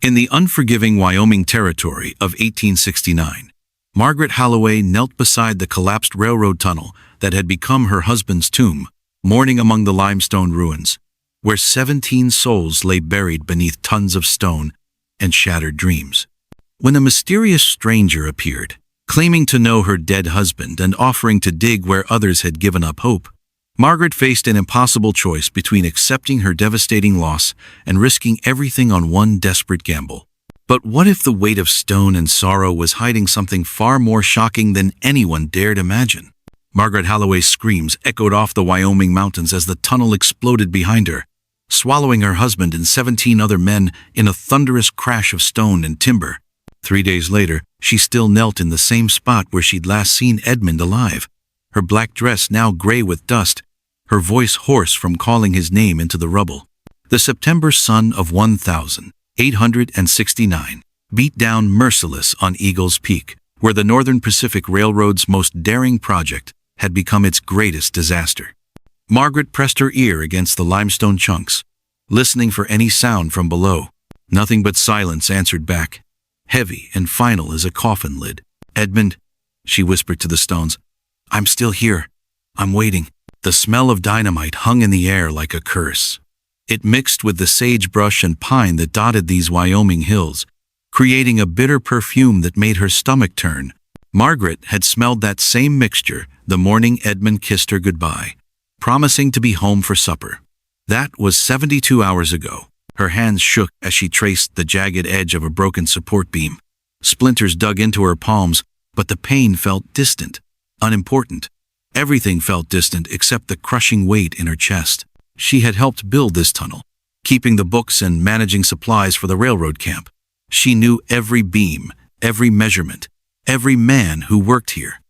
In the unforgiving Wyoming Territory of 1869, Margaret Halloway knelt beside the collapsed railroad tunnel that had become her husband's tomb, mourning among the limestone ruins, where 17 souls lay buried beneath tons of stone and shattered dreams. When a mysterious stranger appeared, claiming to know her dead husband and offering to dig where others had given up hope, Margaret faced an impossible choice between accepting her devastating loss and risking everything on one desperate gamble. But what if the weight of stone and sorrow was hiding something far more shocking than anyone dared imagine? Margaret Halloway's screams echoed off the Wyoming mountains as the tunnel exploded behind her, swallowing her husband and 17 other men in a thunderous crash of stone and timber. 3 days later, she still knelt in the same spot where she'd last seen Edmund alive, her black dress now gray with dust, her voice hoarse from calling his name into the rubble. The September sun of 1869 beat down merciless on Eagle's Peak, where the Northern Pacific Railroad's most daring project had become its greatest disaster. Margaret pressed her ear against the limestone chunks, listening for any sound from below. Nothing but silence answered back, heavy and final as a coffin lid. "Edmund," she whispered to the stones, "I'm still here. I'm waiting." The smell of dynamite hung in the air like a curse. It mixed with the sagebrush and pine that dotted these Wyoming hills, creating a bitter perfume that made her stomach turn. Margaret had smelled that same mixture the morning Edmund kissed her goodbye, promising to be home for supper. That was 72 hours ago. Her hands shook as she traced the jagged edge of a broken support beam. Splinters dug into her palms, but the pain felt distant, unimportant. Everything felt distant except the crushing weight in her chest. She had helped build this tunnel, keeping the books and managing supplies for the railroad camp. She knew every beam, every measurement, every man who worked here.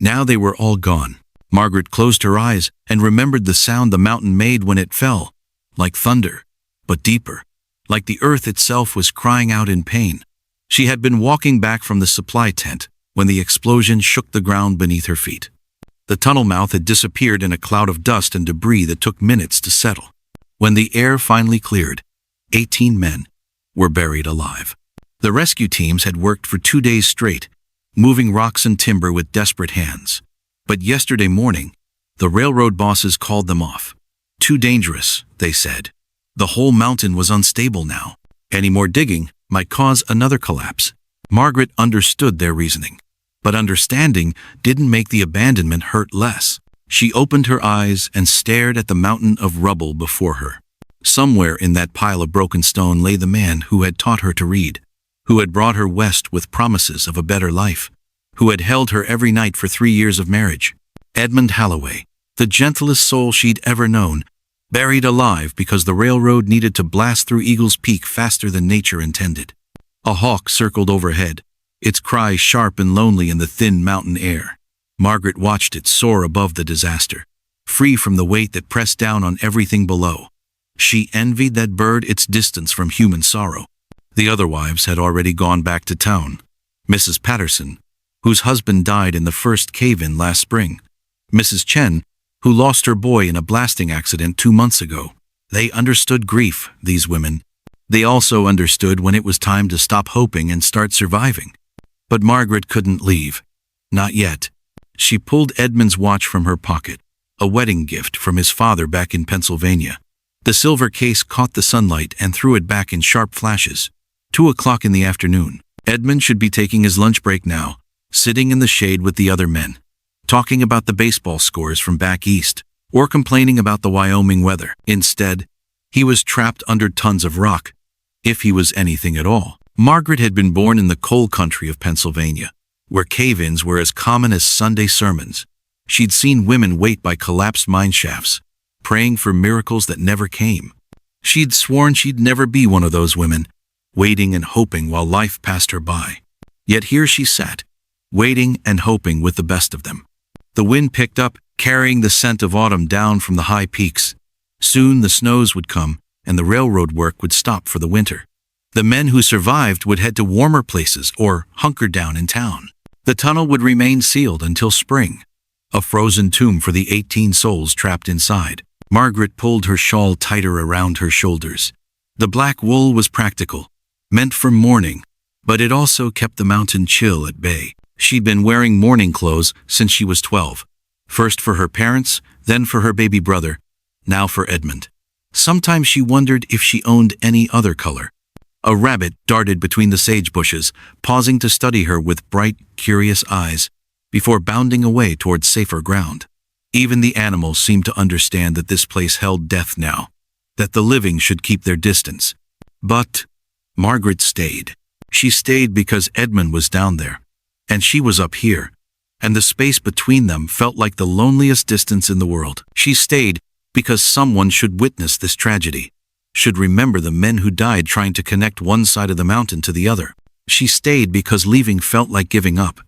Now they were all gone. Margaret closed her eyes and remembered the sound the mountain made when it fell, like thunder, but deeper, like the earth itself was crying out in pain. She had been walking back from the supply tent when the explosion shook the ground beneath her feet. The tunnel mouth had disappeared in a cloud of dust and debris that took minutes to settle. When the air finally cleared, 18 men were buried alive. The rescue teams had worked for 2 days straight, moving rocks and timber with desperate hands. But yesterday morning, the railroad bosses called them off. Too dangerous, they said. The whole mountain was unstable now. Any more digging might cause another collapse. Margaret understood their reasoning. But understanding didn't make the abandonment hurt less. She opened her eyes and stared at the mountain of rubble before her. Somewhere in that pile of broken stone lay the man who had taught her to read, who had brought her west with promises of a better life, who had held her every night for 3 years of marriage. Edmund Halloway, the gentlest soul she'd ever known, buried alive because the railroad needed to blast through Eagle's Peak faster than nature intended. A hawk circled overhead, its cry sharp and lonely in the thin mountain air. Margaret watched it soar above the disaster, free from the weight that pressed down on everything below. She envied that bird its distance from human sorrow. The other wives had already gone back to town. Mrs. Patterson, whose husband died in the first cave-in last spring. Mrs. Chen, who lost her boy in a blasting accident 2 months ago. They understood grief, these women. They also understood when it was time to stop hoping and start surviving. But Margaret couldn't leave. Not yet. She pulled Edmund's watch from her pocket, a wedding gift from his father back in Pennsylvania. The silver case caught the sunlight and threw it back in sharp flashes. 2 o'clock in the afternoon. Edmund should be taking his lunch break now, sitting in the shade with the other men, talking about the baseball scores from back east, or complaining about the Wyoming weather. Instead, he was trapped under tons of rock, if he was anything at all. Margaret had been born in the coal country of Pennsylvania, where cave-ins were as common as Sunday sermons. She'd seen women wait by collapsed mine shafts, praying for miracles that never came. She'd sworn she'd never be one of those women, waiting and hoping while life passed her by. Yet here she sat, waiting and hoping with the best of them. The wind picked up, carrying the scent of autumn down from the high peaks. Soon the snows would come, and the railroad work would stop for the winter. The men who survived would head to warmer places or hunker down in town. The tunnel would remain sealed until spring, a frozen tomb for the 18 souls trapped inside. Margaret pulled her shawl tighter around her shoulders. The black wool was practical, meant for mourning, but it also kept the mountain chill at bay. She'd been wearing mourning clothes since she was 12. First for her parents, then for her baby brother, now for Edmund. Sometimes she wondered if she owned any other color. A rabbit darted between the sage bushes, pausing to study her with bright, curious eyes, before bounding away toward safer ground. Even the animals seemed to understand that this place held death now, that the living should keep their distance. But Margaret stayed. She stayed because Edmund was down there, and she was up here, and the space between them felt like the loneliest distance in the world. She stayed because someone should witness this tragedy, should remember the men who died trying to connect one side of the mountain to the other. She stayed because leaving felt like giving up,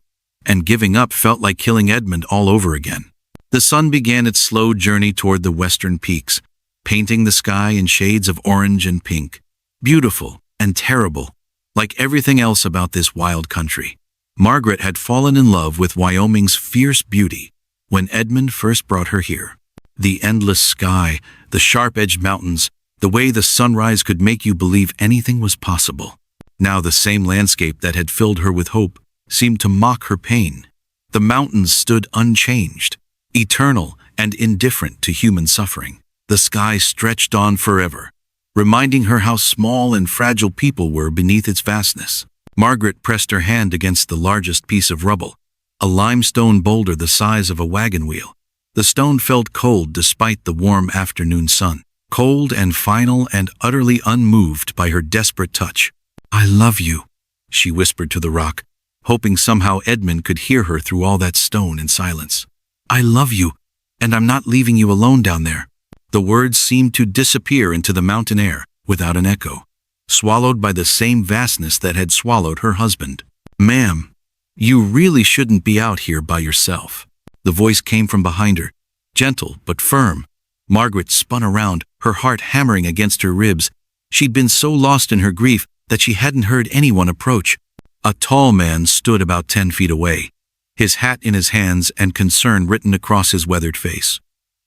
and giving up felt like killing Edmund all over again. The sun began its slow journey toward the western peaks, painting the sky in shades of orange and pink, beautiful and terrible, like everything else about this wild country. Margaret had fallen in love with Wyoming's fierce beauty when Edmund first brought her here. The endless sky, the sharp-edged mountains, the way the sunrise could make you believe anything was possible. Now the same landscape that had filled her with hope seemed to mock her pain. The mountains stood unchanged, eternal and indifferent to human suffering. The sky stretched on forever, reminding her how small and fragile people were beneath its vastness. Margaret pressed her hand against the largest piece of rubble, a limestone boulder the size of a wagon wheel. The stone felt cold despite the warm afternoon sun, cold and final and utterly unmoved by her desperate touch. "I love you," she whispered to the rock, hoping somehow Edmund could hear her through all that stone and silence. "I love you, and I'm not leaving you alone down there." The words seemed to disappear into the mountain air without an echo, swallowed by the same vastness that had swallowed her husband. "Ma'am, you really shouldn't be out here by yourself." The voice came from behind her, gentle but firm. Margaret spun around, her heart hammering against her ribs. She'd been so lost in her grief that she hadn't heard anyone approach. A tall man stood about 10 feet away, his hat in his hands and concern written across his weathered face.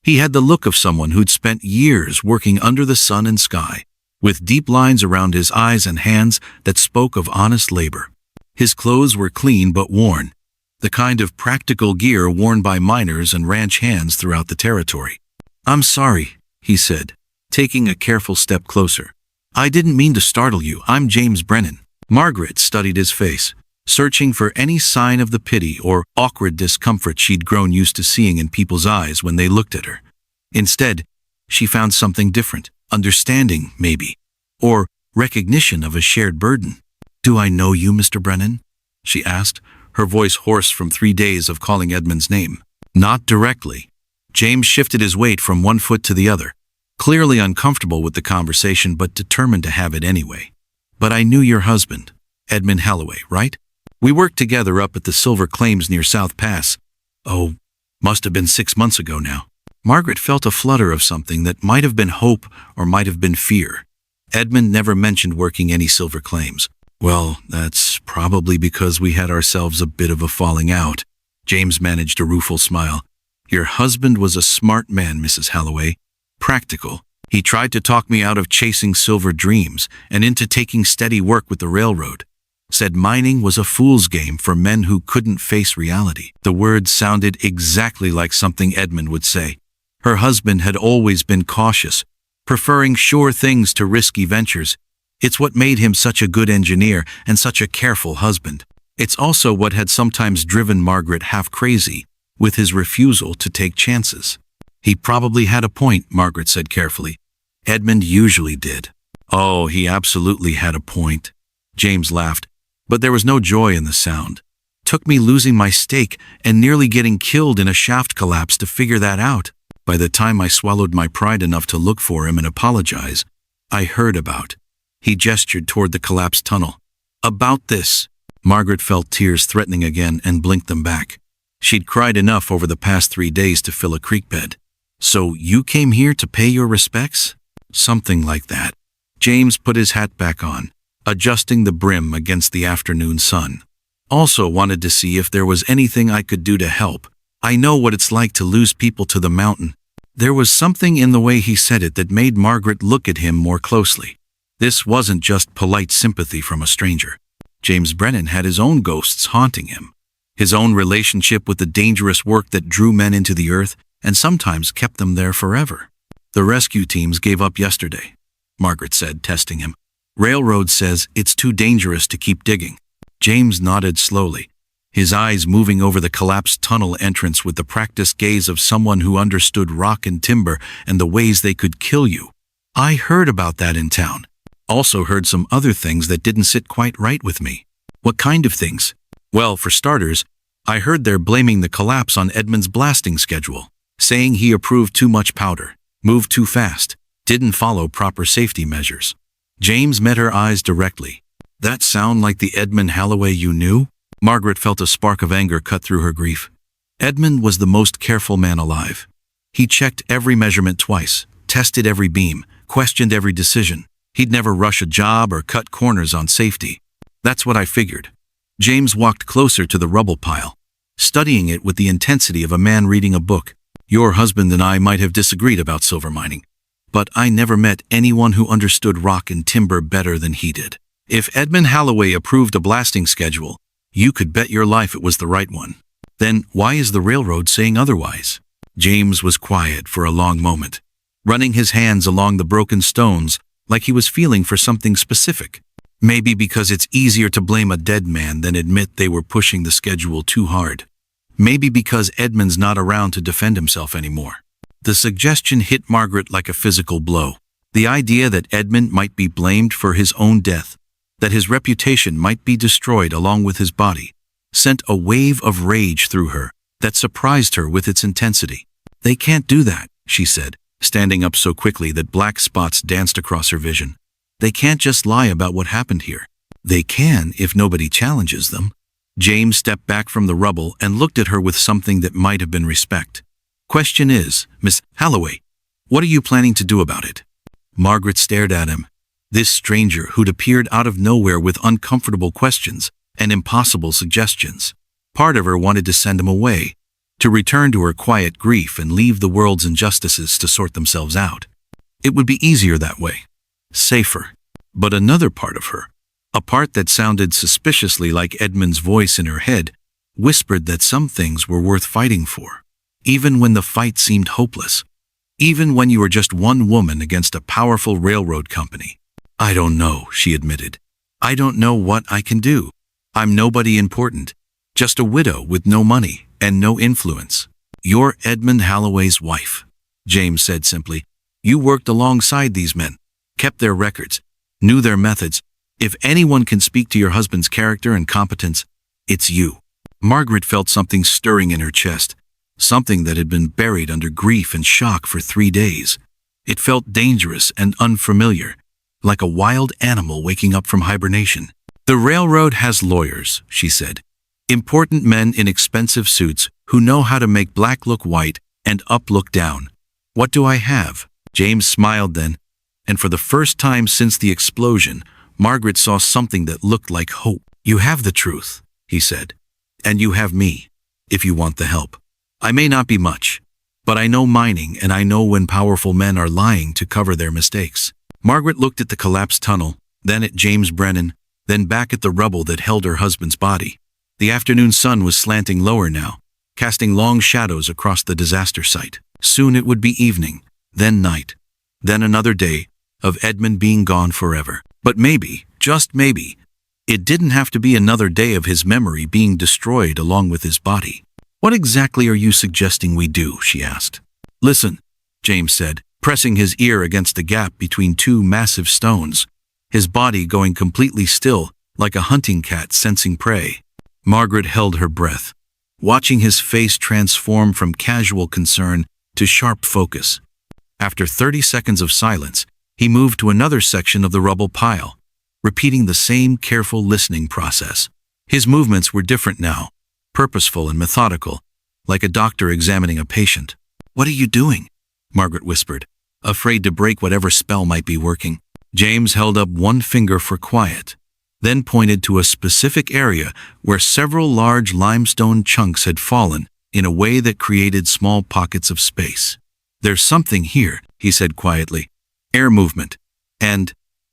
He had the look of someone who'd spent years working under the sun and sky, with deep lines around his eyes and hands that spoke of honest labor. His clothes were clean but worn, the kind of practical gear worn by miners and ranch hands throughout the territory. "I'm sorry," he said, taking a careful step closer. "I didn't mean to startle you. I'm James Brennan." Margaret studied his face, searching for any sign of the pity or awkward discomfort she'd grown used to seeing in people's eyes when they looked at her. Instead, she found something different, understanding, maybe, or recognition of a shared burden. "Do I know you, Mr. Brennan?" she asked, her voice hoarse from 3 days of calling Edmund's name. "Not directly." James shifted his weight from one foot to the other, clearly uncomfortable with the conversation but determined to have it anyway. "But I knew your husband, Edmund Halloway, right? We worked together up at the Silver Claims near South Pass. Oh, must have been 6 months ago now." Margaret felt a flutter of something that might have been hope or might have been fear. Edmund never mentioned working any silver claims. "Well, that's probably because we had ourselves a bit of a falling out." James managed a rueful smile. "Your husband was a smart man, Mrs. Halloway. Practical. He tried to talk me out of chasing silver dreams and into taking steady work with the railroad. Said mining was a fool's game for men who couldn't face reality." The words sounded exactly like something Edmund would say. Her husband had always been cautious, preferring sure things to risky ventures. It's what made him such a good engineer and such a careful husband. It's also what had sometimes driven Margaret half crazy, with his refusal to take chances. "He probably had a point," Margaret said carefully. "Edmund usually did." "Oh, he absolutely had a point." James laughed, but there was no joy in the sound. "Took me losing my stake and nearly getting killed in a shaft collapse to figure that out. By the time I swallowed my pride enough to look for him and apologize, I heard about." He gestured toward the collapsed tunnel. "About this." Margaret felt tears threatening again and blinked them back. She'd cried enough over the past 3 days to fill a creek bed. "So you came here to pay your respects?" "Something like that." James put his hat back on, adjusting the brim against the afternoon sun. "Also wanted to see if there was anything I could do to help. I know what it's like to lose people to the mountain." There was something in the way he said it that made Margaret look at him more closely. This wasn't just polite sympathy from a stranger. James Brennan had his own ghosts haunting him. His own relationship with the dangerous work that drew men into the earth and sometimes kept them there forever. The rescue teams gave up yesterday, Margaret said, testing him. Railroad says it's too dangerous to keep digging. James nodded slowly, his eyes moving over the collapsed tunnel entrance with the practiced gaze of someone who understood rock and timber and the ways they could kill you. I heard about that in town. Also heard some other things that didn't sit quite right with me. What kind of things? Well, for starters, I heard they're blaming the collapse on Edmund's blasting schedule, saying he approved too much powder, moved too fast, didn't follow proper safety measures. James met her eyes directly. That sound like the Edmund Halloway you knew? Margaret felt a spark of anger cut through her grief. Edmund was the most careful man alive. He checked every measurement twice, tested every beam, questioned every decision. He'd never rush a job or cut corners on safety. That's what I figured. James walked closer to the rubble pile, studying it with the intensity of a man reading a book. Your husband and I might have disagreed about silver mining, but I never met anyone who understood rock and timber better than he did. If Edmund Halloway approved a blasting schedule, you could bet your life it was the right one. Then why is the railroad saying otherwise? James was quiet for a long moment, running his hands along the broken stones like he was feeling for something specific. Maybe because it's easier to blame a dead man than admit they were pushing the schedule too hard. Maybe because Edmund's not around to defend himself anymore. The suggestion hit Margaret like a physical blow. The idea that Edmund might be blamed for his own death, that his reputation might be destroyed along with his body, sent a wave of rage through her that surprised her with its intensity. They can't do that, she said, standing up so quickly that black spots danced across her vision. They can't just lie about what happened here. They can if nobody challenges them. James stepped back from the rubble and looked at her with something that might have been respect. Question is, Miss Halloway, what are you planning to do about it? Margaret stared at him. This stranger who'd appeared out of nowhere with uncomfortable questions and impossible suggestions. Part of her wanted to send him away, to return to her quiet grief and leave the world's injustices to sort themselves out. It would be easier that way. Safer. But another part of her, a part that sounded suspiciously like Edmund's voice in her head, whispered that some things were worth fighting for, even when the fight seemed hopeless, even when you were just one woman against a powerful railroad company. I don't know, she admitted. I don't know what I can do. I'm nobody important, just a widow with no money and no influence. You're Edmund Halloway's wife, James said simply. You worked alongside these men, kept their records, knew their methods. If anyone can speak to your husband's character and competence, it's you. Margaret felt something stirring in her chest, something that had been buried under grief and shock for 3 days. It felt dangerous and unfamiliar, like a wild animal waking up from hibernation. The railroad has lawyers, she said. Important men in expensive suits who know how to make black look white and up look down. What do I have? James smiled then, and for the first time since the explosion, Margaret saw something that looked like hope. You have the truth, he said, and you have me, if you want the help. I may not be much, but I know mining and I know when powerful men are lying to cover their mistakes. Margaret looked at the collapsed tunnel, then at James Brennan, then back at the rubble that held her husband's body. The afternoon sun was slanting lower now, casting long shadows across the disaster site. Soon it would be evening, then night, then another day of Edmund being gone forever. But maybe, just maybe, it didn't have to be another day of his memory being destroyed along with his body. What exactly are you suggesting we do? She asked. Listen, James said, pressing his ear against the gap between two massive stones, his body going completely still like a hunting cat sensing prey. Margaret held her breath, watching his face transform from casual concern to sharp focus. After 30 seconds of silence, he moved to another section of the rubble pile, repeating the same careful listening process. His movements were different now, purposeful and methodical, like a doctor examining a patient. What are you doing? Margaret whispered, afraid to break whatever spell might be working. James held up one finger for quiet, then pointed to a specific area where several large limestone chunks had fallen in a way that created small pockets of space. There's something here, he said quietly. Air movement. And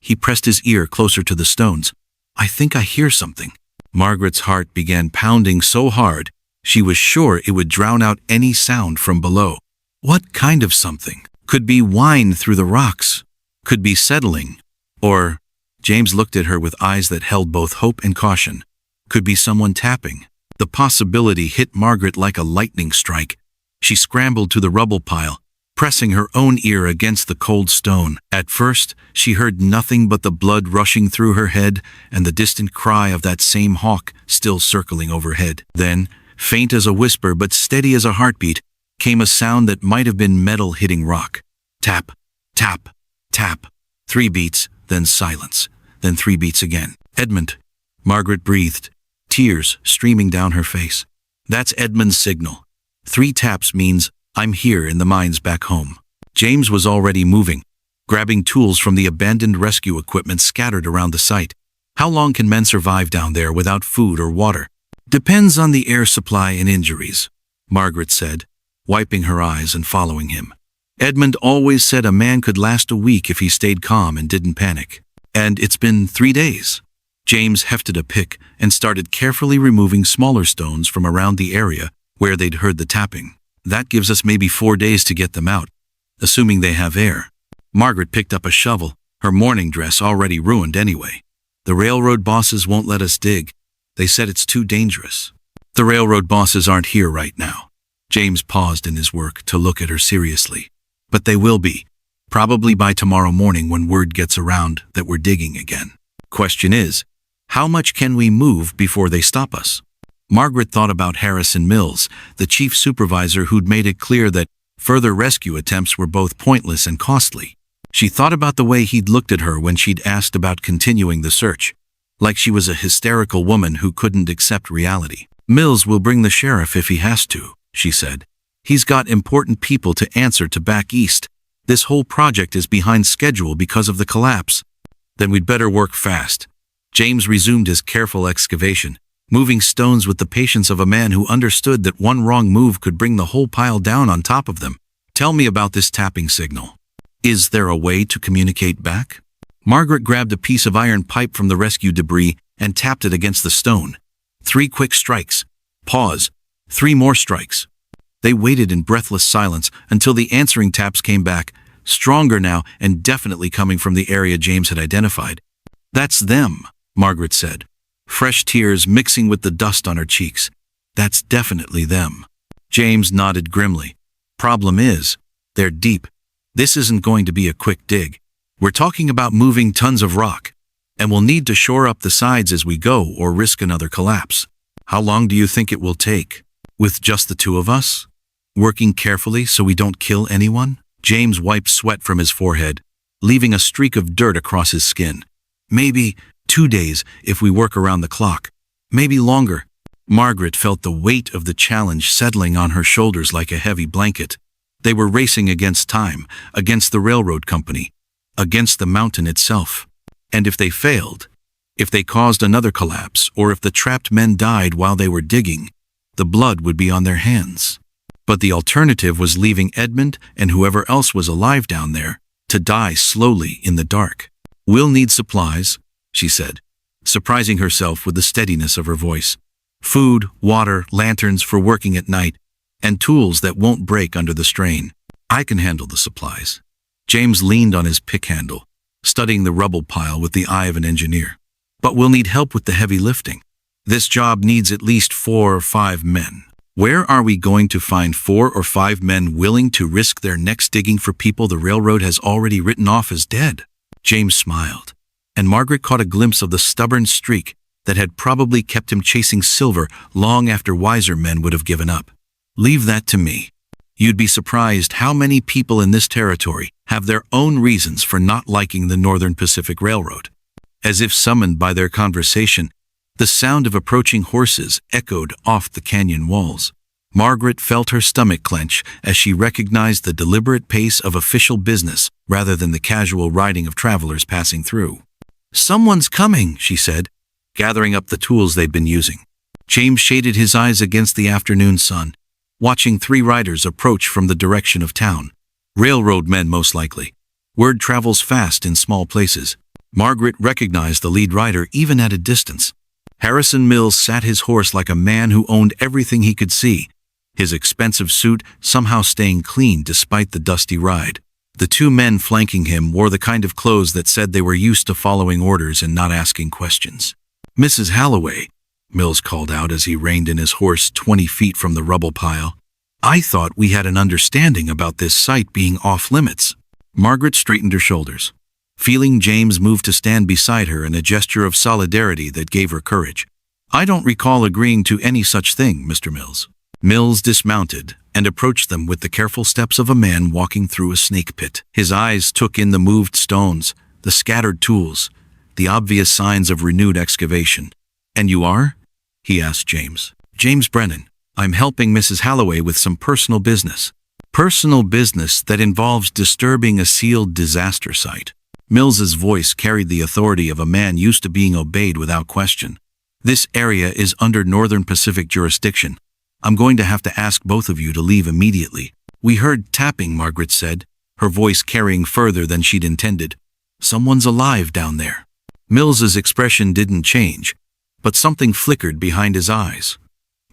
He pressed his ear closer to the stones. "I think I hear something." Margaret's heart began pounding so hard, she was sure it would drown out any sound from below. What kind of something? Could be wine through the rocks. Could be settling. Or, James looked at her with eyes that held both hope and caution. Could be someone tapping. The possibility hit Margaret like a lightning strike. She scrambled to the rubble pile, pressing her own ear against the cold stone. At first, she heard nothing but the blood rushing through her head and the distant cry of that same hawk still circling overhead. Then, faint as a whisper but steady as a heartbeat, came a sound that might have been metal hitting rock. Tap, tap, tap. 3 beats, then silence, then 3 beats again. "Edmund," Margaret breathed, tears streaming down her face. "That's Edmund's signal. 3 taps means I'm here in the mines back home." James was already moving, grabbing tools from the abandoned rescue equipment scattered around the site. How long can men survive down there without food or water? "Depends on the air supply and injuries," Margaret said, wiping her eyes and following him. "Edmund always said a man could last a week if he stayed calm and didn't panic. And it's been 3 days. James hefted a pick and started carefully removing smaller stones from around the area where they'd heard the tapping. "That gives us maybe 4 days to get them out, assuming they have air." Margaret picked up a shovel, her morning dress already ruined anyway. "The railroad bosses won't let us dig. They said it's too dangerous." "The railroad bosses aren't here right now." James paused in his work to look at her seriously. "But they will be, probably by tomorrow morning when word gets around that we're digging again. Question is, how much can we move before they stop us?" Margaret thought about Harrison Mills, the chief supervisor who'd made it clear that further rescue attempts were both pointless and costly. She thought about the way he'd looked at her when she'd asked about continuing the search, like she was a hysterical woman who couldn't accept reality. "Mills will bring the sheriff if he has to," she said. "He's got important people to answer to back east. This whole project is behind schedule because of the collapse." "Then we'd better work fast." James resumed his careful excavation, moving stones with the patience of a man who understood that one wrong move could bring the whole pile down on top of them. "Tell me about this tapping signal. Is there a way to communicate back?" Margaret grabbed a piece of iron pipe from the rescue debris and tapped it against the stone. 3 quick strikes. Pause. 3 more strikes. They waited in breathless silence until the answering taps came back, stronger now and definitely coming from the area James had identified. "That's them," Margaret said, fresh tears mixing with the dust on her cheeks. "That's definitely them." James nodded grimly. "Problem is, they're deep. This isn't going to be a quick dig. We're talking about moving tons of rock, and we'll need to shore up the sides as we go or risk another collapse." "How long do you think it will take? With just the 2 of us? Working carefully so we don't kill anyone?" James wiped sweat from his forehead, leaving a streak of dirt across his skin. "Maybe 2 days if we work around the clock. Maybe longer." Margaret felt the weight of the challenge settling on her shoulders like a heavy blanket. They were racing against time, against the railroad company, against the mountain itself. And if they failed, if they caused another collapse, or if the trapped men died while they were digging, the blood would be on their hands. But the alternative was leaving Edmund and whoever else was alive down there to die slowly in the dark. "We'll need supplies," she said, surprising herself with the steadiness of her voice. "Food, water, lanterns for working at night, and tools that won't break under the strain. I can handle the supplies." James leaned on his pick handle, studying the rubble pile with the eye of an engineer. "But we'll need help with the heavy lifting. This job needs at least 4 or 5 men. Where are we going to find 4 or 5 men willing to risk their necks digging for people the railroad has already written off as dead?" James smiled, and Margaret caught a glimpse of the stubborn streak that had probably kept him chasing silver long after wiser men would have given up. "Leave that to me. You'd be surprised how many people in this territory have their own reasons for not liking the Northern Pacific Railroad." As if summoned by their conversation, the sound of approaching horses echoed off the canyon walls. Margaret felt her stomach clench as she recognized the deliberate pace of official business rather than the casual riding of travelers passing through. "Someone's coming," she said, gathering up the tools they'd been using. James shaded his eyes against the afternoon sun, watching 3 riders approach from the direction of town. Railroad men, most likely. Word travels fast in small places. Margaret recognized the lead rider even at a distance. Harrison Mills sat his horse like a man who owned everything he could see, his expensive suit somehow staying clean despite the dusty ride. The two men flanking him wore the kind of clothes that said they were used to following orders and not asking questions. "Mrs. Halloway," Mills called out as he reined in his horse 20 feet from the rubble pile. "I thought we had an understanding about this site being off-limits." Margaret straightened her shoulders, feeling James move to stand beside her in a gesture of solidarity that gave her courage. "I don't recall agreeing to any such thing, Mr. Mills." Mills dismounted and approached them with the careful steps of a man walking through a snake pit. His eyes took in the moved stones, the scattered tools, the obvious signs of renewed excavation. "And you are?" he asked James. "James Brennan. I'm helping Mrs. Halloway with some personal business." "Personal business that involves disturbing a sealed disaster site." Mills's voice carried the authority of a man used to being obeyed without question. "This area is under Northern Pacific jurisdiction. I'm going to have to ask both of you to leave immediately." "We heard tapping," Margaret said, her voice carrying further than she'd intended. "Someone's alive down there." Mills's expression didn't change, but something flickered behind his eyes.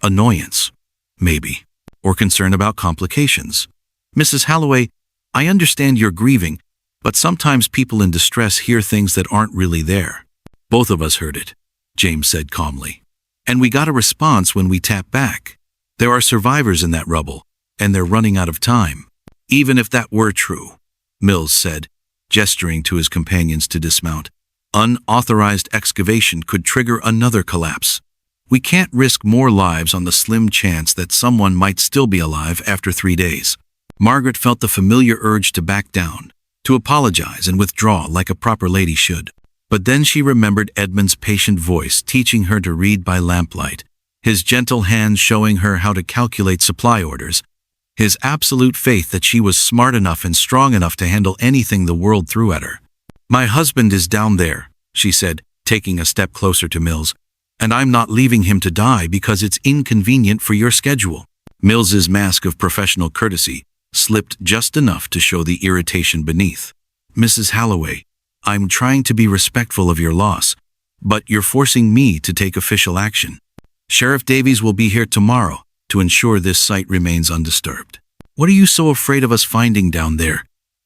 Annoyance, maybe, or concern about complications. "Mrs. Halloway, I understand you're grieving, but sometimes people in distress hear things that aren't really there." "Both of us heard it," James said calmly. "And we got a response when we tapped back. There are survivors in that rubble, and they're running out of time." "Even if that were true," Mills said, gesturing to his companions to dismount, "unauthorized excavation could trigger another collapse. We can't risk more lives on the slim chance that someone might still be alive after 3 days." Margaret felt the familiar urge to back down, to apologize and withdraw like a proper lady should. But then she remembered Edmund's patient voice teaching her to read by lamplight, his gentle hands showing her how to calculate supply orders, his absolute faith that she was smart enough and strong enough to handle anything the world threw at her. "My husband is down there," she said, taking a step closer to Mills, "and I'm not leaving him to die because it's inconvenient for your schedule." Mills's mask of professional courtesy slipped just enough to show the irritation beneath. "Mrs. Halloway, I'm trying to be respectful of your loss, but you're forcing me to take official action. Sheriff Davies will be here tomorrow to ensure this site remains undisturbed." "What are you so afraid of us finding down there?"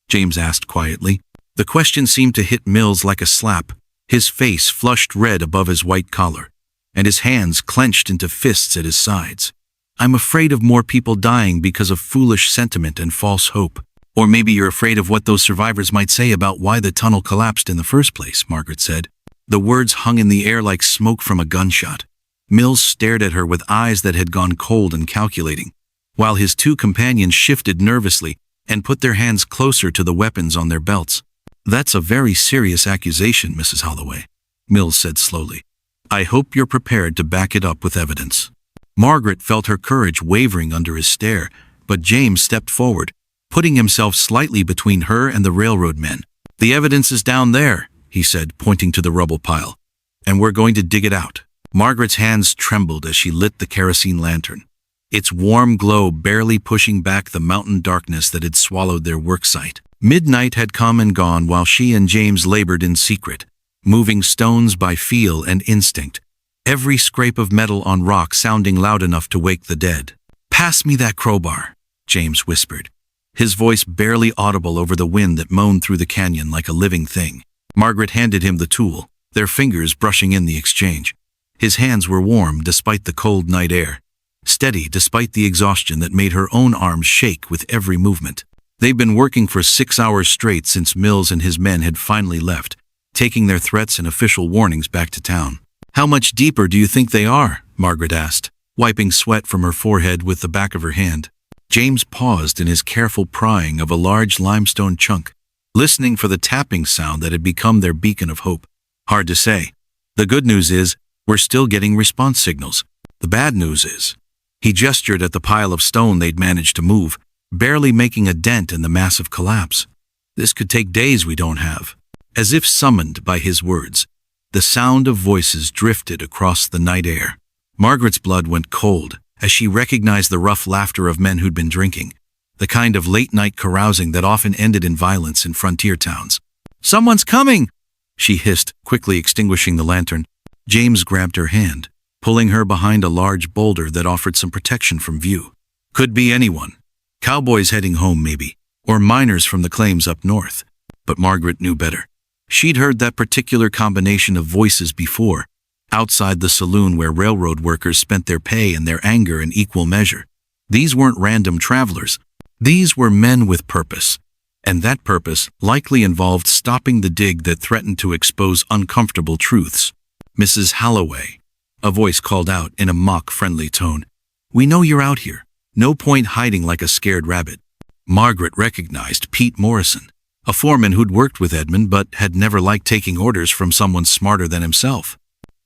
James asked quietly. The question seemed to hit Mills like a slap, his face flushed red above his white collar, and his hands clenched into fists at his sides. "I'm afraid of more people dying because of foolish sentiment and false hope. Or maybe you're afraid of what those survivors might say about why the tunnel collapsed in the first place," Margaret said. The words hung in the air like smoke from a gunshot. Mills stared at her with eyes that had gone cold and calculating, while his two companions shifted nervously and put their hands closer to the weapons on their belts. "That's a very serious accusation, Mrs. Halloway," Mills said slowly. "I hope you're prepared to back it up with evidence." Margaret felt her courage wavering under his stare, but James stepped forward, putting himself slightly between her and the railroad men. "The evidence is down there," he said, pointing to the rubble pile, "and we're going to dig it out." Margaret's hands trembled as she lit the kerosene lantern, its warm glow barely pushing back the mountain darkness that had swallowed their worksite. Midnight had come and gone while she and James labored in secret, moving stones by feel and instinct, every scrape of metal on rock sounding loud enough to wake the dead. "Pass me that crowbar," James whispered, his voice barely audible over the wind that moaned through the canyon like a living thing. Margaret handed him the tool, their fingers brushing in the exchange. His hands were warm despite the cold night air, steady despite the exhaustion that made her own arms shake with every movement. They'd been working for 6 hours straight since Mills and his men had finally left, taking their threats and official warnings back to town. "How much deeper do you think they are?" Margaret asked, wiping sweat from her forehead with the back of her hand. James paused in his careful prying of a large limestone chunk, listening for the tapping sound that had become their beacon of hope. "Hard to say. The good news is, we're still getting response signals. The bad news is," he gestured at the pile of stone they'd managed to move, barely making a dent in the massive collapse. "This could take days we don't have." As if summoned by his words, the sound of voices drifted across the night air. Margaret's blood went cold as she recognized the rough laughter of men who'd been drinking, the kind of late-night carousing that often ended in violence in frontier towns. "Someone's coming!" she hissed, quickly extinguishing the lantern. James grabbed her hand, pulling her behind a large boulder that offered some protection from view. Could be anyone. Cowboys heading home, maybe, or miners from the claims up north. But Margaret knew better. She'd heard that particular combination of voices before, outside the saloon where railroad workers spent their pay and their anger in equal measure. These weren't random travelers. These were men with purpose. And that purpose likely involved stopping the dig that threatened to expose uncomfortable truths. Mrs. Halloway, a voice called out in a mock-friendly tone. We know you're out here. No point hiding like a scared rabbit. Margaret recognized Pete Morrison, a foreman who'd worked with Edmund but had never liked taking orders from someone smarter than himself.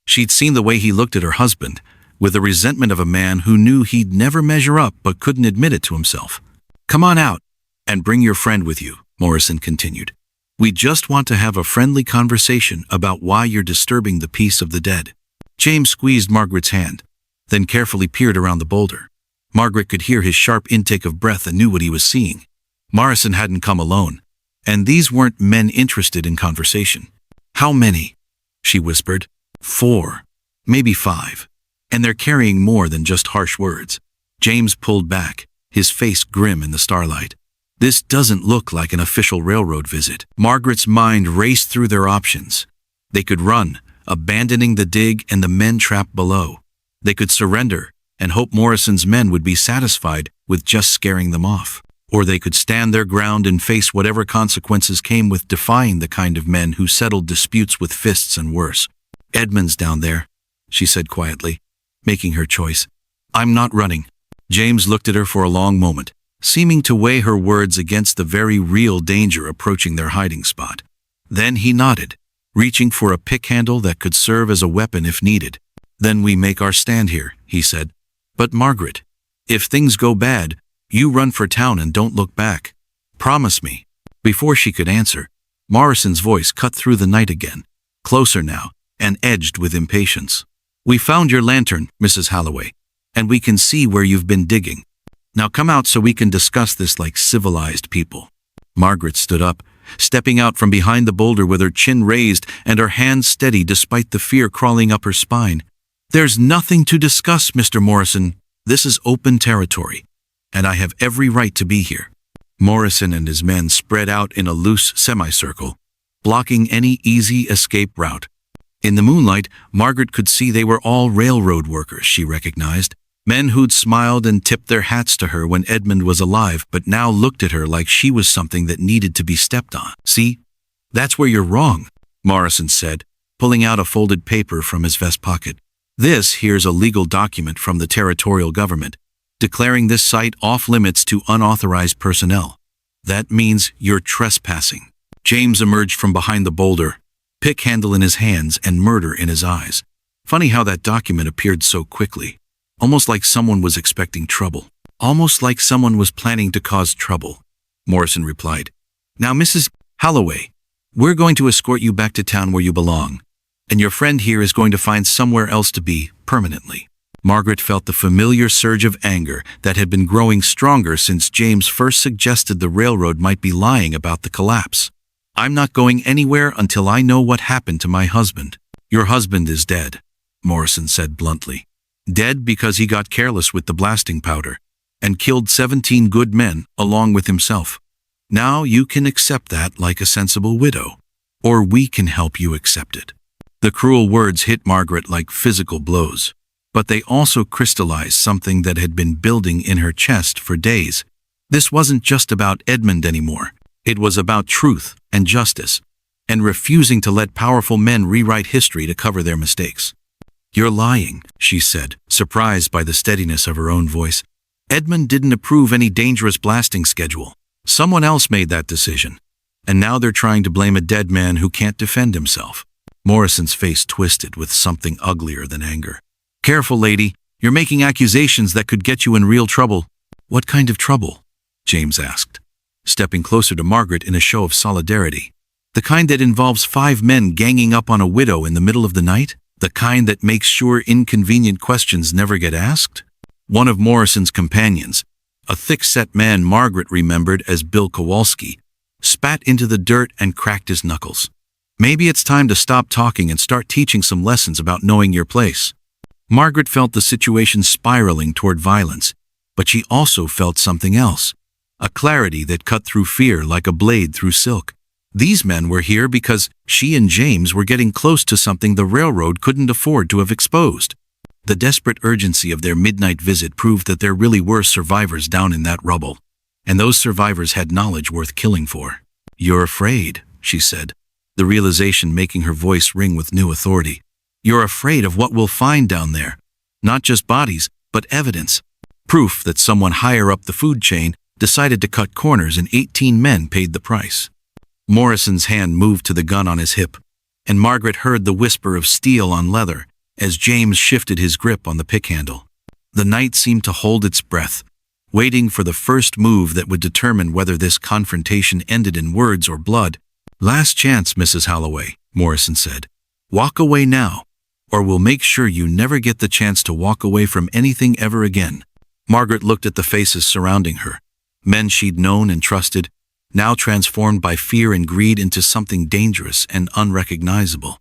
She'd seen the way he looked at her husband, with the resentment of a man who knew he'd never measure up but couldn't admit it to himself. Come on out, and bring your friend with you, Morrison continued. We just want to have a friendly conversation about why you're disturbing the peace of the dead. James squeezed Margaret's hand, then carefully peered around the boulder. Margaret could hear his sharp intake of breath and knew what he was seeing. Morrison hadn't come alone, and these weren't men interested in conversation. How many? She whispered. 4, maybe 5. And they're carrying more than just harsh words. James pulled back, his face grim in the starlight. This doesn't look like an official railroad visit. Margaret's mind raced through their options. They could run, abandoning the dig and the men trapped below. They could surrender and hope Morrison's men would be satisfied with just scaring them off. Or they could stand their ground and face whatever consequences came with defying the kind of men who settled disputes with fists and worse. Edmund's down there, she said quietly, making her choice. I'm not running. James looked at her for a long moment, seeming to weigh her words against the very real danger approaching their hiding spot. Then he nodded, reaching for a pick handle that could serve as a weapon if needed. Then we make our stand here, he said. But Margaret, if things go bad, you run for town and don't look back. Promise me. Before she could answer, Morrison's voice cut through the night again, closer now, and edged with impatience. We found your lantern, Mrs. Halloway, and we can see where you've been digging. Now come out so we can discuss this like civilized people. Margaret stood up, stepping out from behind the boulder with her chin raised and her hands steady despite the fear crawling up her spine. There's nothing to discuss, Mr. Morrison. This is open territory, and I have every right to be here. Morrison and his men spread out in a loose semicircle, blocking any easy escape route. In the moonlight, Margaret could see they were all railroad workers she recognized, men who'd smiled and tipped their hats to her when Edmund was alive but now looked at her like she was something that needed to be stepped on. See? That's where you're wrong, Morrison said, pulling out a folded paper from his vest pocket. This here's a legal document from the territorial government, declaring this site off-limits to unauthorized personnel. That means you're trespassing. James emerged from behind the boulder, pick handle in his hands and murder in his eyes. Funny how that document appeared so quickly. Almost like someone was expecting trouble. Almost like someone was planning to cause trouble. Morrison replied, Now, Mrs. Halloway, we're going to escort you back to town where you belong, and your friend here is going to find somewhere else to be, permanently. Margaret felt the familiar surge of anger that had been growing stronger since James first suggested the railroad might be lying about the collapse. I'm not going anywhere until I know what happened to my husband. Your husband is dead, Morrison said bluntly. Dead because he got careless with the blasting powder and killed 17 good men along with himself. Now you can accept that like a sensible widow, or we can help you accept it. The cruel words hit Margaret like physical blows, but they also crystallized something that had been building in her chest for days. This wasn't just about Edmund anymore. It was about truth and justice, and refusing to let powerful men rewrite history to cover their mistakes. You're lying, she said, surprised by the steadiness of her own voice. Edmund didn't approve any dangerous blasting schedule. Someone else made that decision, and now they're trying to blame a dead man who can't defend himself. Morrison's face twisted with something uglier than anger. Careful, lady. You're making accusations that could get you in real trouble. What kind of trouble? James asked, stepping closer to Margaret in a show of solidarity. The kind that involves 5 men ganging up on a widow in the middle of the night? The kind that makes sure inconvenient questions never get asked? One of Morrison's companions, a thick-set man Margaret remembered as Bill Kowalski, spat into the dirt and cracked his knuckles. Maybe it's time to stop talking and start teaching some lessons about knowing your place. Margaret felt the situation spiraling toward violence, but she also felt something else. A clarity that cut through fear like a blade through silk. These men were here because she and James were getting close to something the railroad couldn't afford to have exposed. The desperate urgency of their midnight visit proved that there really were survivors down in that rubble, and those survivors had knowledge worth killing for. "You're afraid," she said, the realization making her voice ring with new authority. "You're afraid of what we'll find down there. Not just bodies, but evidence. Proof that someone higher up the food chain decided to cut corners and 18 men paid the price." Morrison's hand moved to the gun on his hip, and Margaret heard the whisper of steel on leather as James shifted his grip on the pick handle. The night seemed to hold its breath, waiting for the first move that would determine whether this confrontation ended in words or blood. "Last chance, Mrs. Halloway," Morrison said. "Walk away now, or we'll make sure you never get the chance to walk away from anything ever again." Margaret looked at the faces surrounding her, men she'd known and trusted, now transformed by fear and greed into something dangerous and unrecognizable.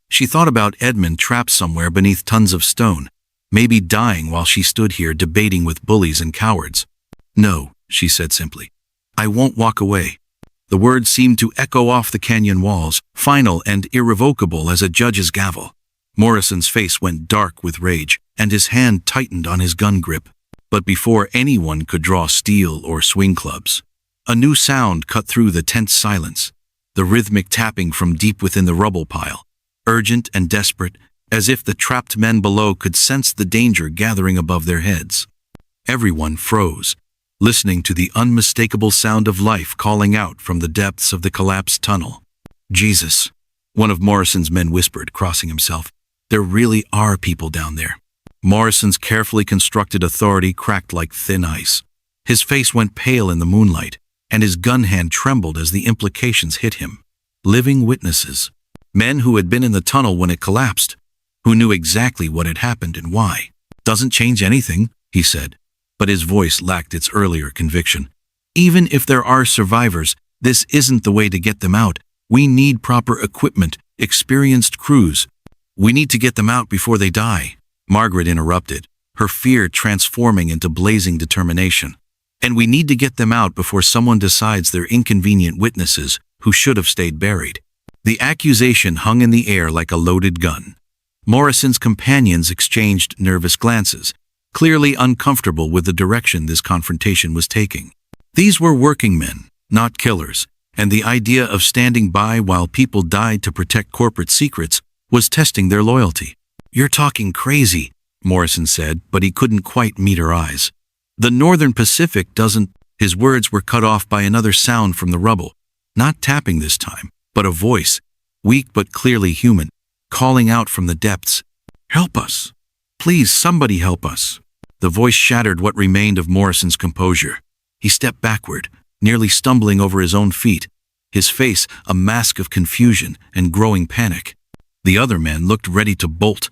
She thought about Edmund trapped somewhere beneath tons of stone, maybe dying while she stood here debating with bullies and cowards. "No," she said simply. "I won't walk away." The words seemed to echo off the canyon walls, final and irrevocable as a judge's gavel. Morrison's face went dark with rage, and his hand tightened on his gun grip. But before anyone could draw steel or swing clubs, a new sound cut through the tense silence, the rhythmic tapping from deep within the rubble pile, urgent and desperate, as if the trapped men below could sense the danger gathering above their heads. Everyone froze, listening to the unmistakable sound of life calling out from the depths of the collapsed tunnel. "Jesus," one of Morrison's men whispered, crossing himself. "There really are people down there." Morrison's carefully constructed authority cracked like thin ice. His face went pale in the moonlight, and his gun hand trembled as the implications hit him. Living witnesses. Men who had been in the tunnel when it collapsed, who knew exactly what had happened and why. "Doesn't change anything," he said, but his voice lacked its earlier conviction. "Even if there are survivors, this isn't the way to get them out. We need proper equipment, experienced crews. We need to get them out before they die." Margaret interrupted, her fear transforming into blazing determination. "And we need to get them out before someone decides they're inconvenient witnesses who should have stayed buried." The accusation hung in the air like a loaded gun. Morrison's companions exchanged nervous glances, clearly uncomfortable with the direction this confrontation was taking. These were working men, not killers, and the idea of standing by while people died to protect corporate secrets was testing their loyalty. "You're talking crazy," Morrison said, but he couldn't quite meet her eyes. "The Northern Pacific doesn't—" His words were cut off by another sound from the rubble, not tapping this time, but a voice, weak but clearly human, calling out from the depths. "Help us! Please, somebody help us!" The voice shattered what remained of Morrison's composure. He stepped backward, nearly stumbling over his own feet, his face a mask of confusion and growing panic. The other men looked ready to bolt,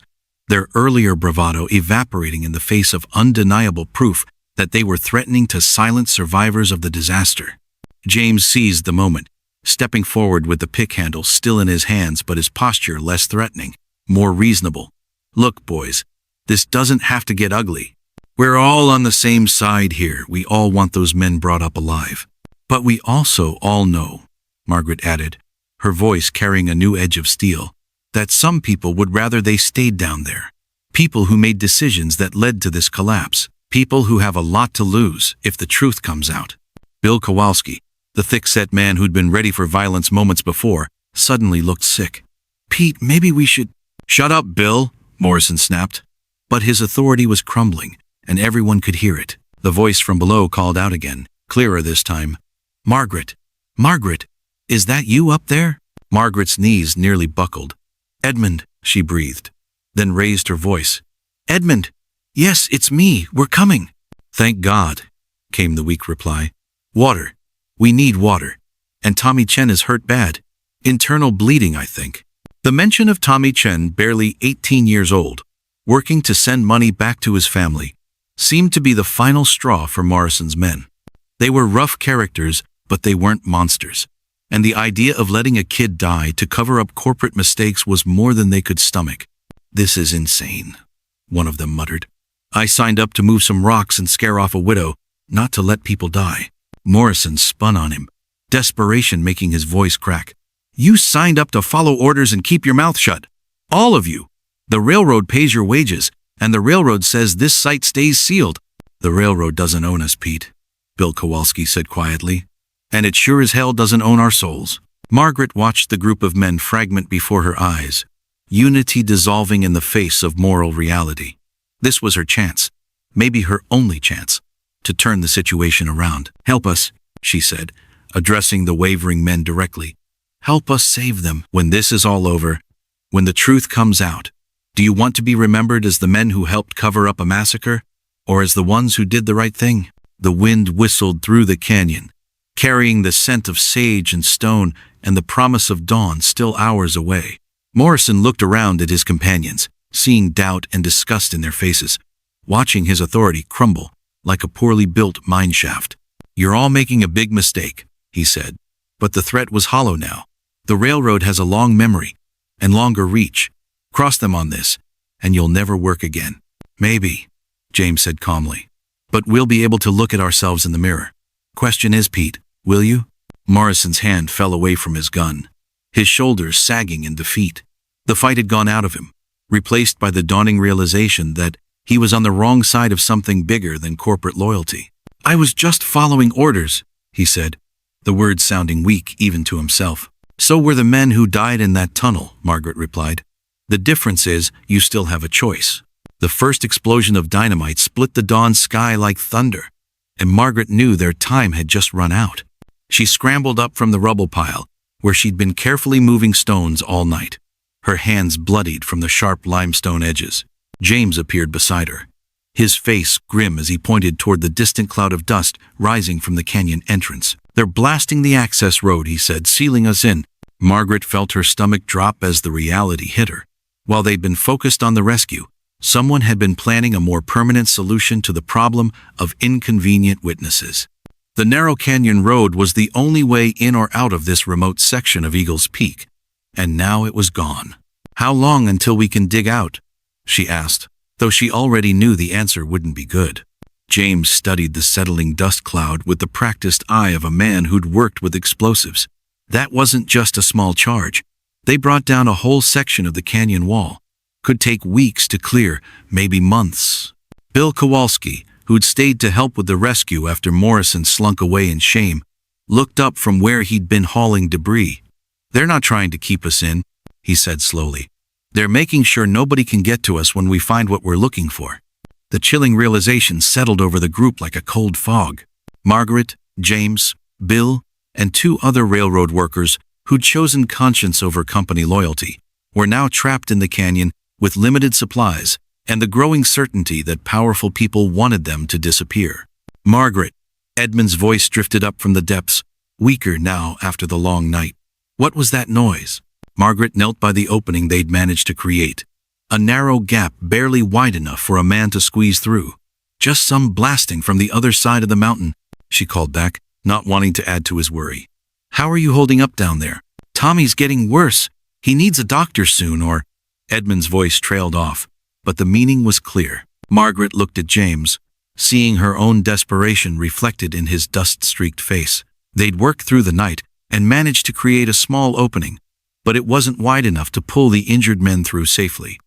their earlier bravado evaporating in the face of undeniable proof that they were threatening to silence survivors of the disaster. James seized the moment, stepping forward with the pick handle still in his hands but his posture less threatening, more reasonable. "Look, boys, this doesn't have to get ugly. We're all on the same side here. We all want those men brought up alive. But we also all know," Margaret added, her voice carrying a new edge of steel, "that some people would rather they stayed down there. People who made decisions that led to this collapse. People who have a lot to lose if the truth comes out." Bill Kowalski, the thick-set man who'd been ready for violence moments before, suddenly looked sick. "Pete, maybe we should—" "Shut up, Bill," Morrison snapped. But his authority was crumbling, and everyone could hear it. The voice from below called out again, clearer this time. "Margaret! Margaret! Is that you up there?" Margaret's knees nearly buckled. "Edmund," she breathed, then raised her voice. "Edmund! Yes, it's me. We're coming." "Thank God," came the weak reply. "Water. We need water. And Tommy Chen is hurt bad. Internal bleeding, I think." The mention of Tommy Chen, barely 18 years old, working to send money back to his family, seemed to be the final straw for Morrison's men. They were rough characters, but they weren't monsters. and the idea of letting a kid die to cover up corporate mistakes was more than they could stomach. "This is insane," one of them muttered. "I signed up to move some rocks and scare off a widow, not to let people die." Morrison spun on him, desperation making his voice crack. "You signed up to follow orders and keep your mouth shut. All of you. The railroad pays your wages, and the railroad says this site stays sealed." "The railroad doesn't own us, Pete," Bill Kowalski said quietly. "And it sure as hell doesn't own our souls." Margaret watched the group of men fragment before her eyes, unity dissolving in the face of moral reality. This was her chance, maybe her only chance, to turn the situation around. "Help us," she said, addressing the wavering men directly. "Help us save them. When this is all over, when the truth comes out, do you want to be remembered as the men who helped cover up a massacre, or as the ones who did the right thing?" The wind whistled through the canyon, carrying the scent of sage and stone and the promise of dawn still hours away. Morrison looked around at his companions, seeing doubt and disgust in their faces, watching his authority crumble like a poorly built mine shaft. "You're all making a big mistake," he said, but the threat was hollow now. "The railroad has a long memory and longer reach. Cross them on this, and you'll never work again." "Maybe," James said calmly, "but we'll be able to look at ourselves in the mirror. Question is, Pete, will you?" Morrison's hand fell away from his gun, his shoulders sagging in defeat. The fight had gone out of him, replaced by the dawning realization that he was on the wrong side of something bigger than corporate loyalty. "I was just following orders," he said, the words sounding weak even to himself. "So were the men who died in that tunnel," Margaret replied. "The difference is you still have a choice." The first explosion of dynamite split the dawn sky like thunder, and Margaret knew their time had just run out. She scrambled up from the rubble pile, where she'd been carefully moving stones all night, her hands bloodied from the sharp limestone edges. James appeared beside her, his face grim as he pointed toward the distant cloud of dust rising from the canyon entrance. "They're blasting the access road," he said, "sealing us in." Margaret felt her stomach drop as the reality hit her. While they'd been focused on the rescue, someone had been planning a more permanent solution to the problem of inconvenient witnesses. The narrow canyon road was the only way in or out of this remote section of Eagle's Peak, and now it was gone. "How long until we can dig out?" she asked, though she already knew the answer wouldn't be good. James studied the settling dust cloud with the practiced eye of a man who'd worked with explosives. That wasn't just a small charge. They brought down a whole section of the canyon wall. Could take weeks to clear, maybe months. Bill Kowalski, who'd stayed to help with the rescue after Morrison slunk away in shame, looked up from where he'd been hauling debris. "They're not trying to keep us in," he said slowly. "They're making sure nobody can get to us when we find what we're looking for." The chilling realization settled over the group like a cold fog. Margaret, James, Bill, and two other railroad workers who'd chosen conscience over company loyalty were now trapped in the canyon with limited supplies and the growing certainty that powerful people wanted them to disappear. "Margaret," Edmund's voice drifted up from the depths, weaker now after the long night. "What was that noise?" Margaret knelt by the opening they'd managed to create, a narrow gap barely wide enough for a man to squeeze through. "Just some blasting from the other side of the mountain," she called back, not wanting to add to his worry. "How are you holding up down there?" "Tommy's getting worse. He needs a doctor soon, or—" Edmund's voice trailed off, but the meaning was clear. Margaret looked at James, seeing her own desperation reflected in his dust-streaked face. They'd worked through the night and managed to create a small opening, but it wasn't wide enough to pull the injured men through safely.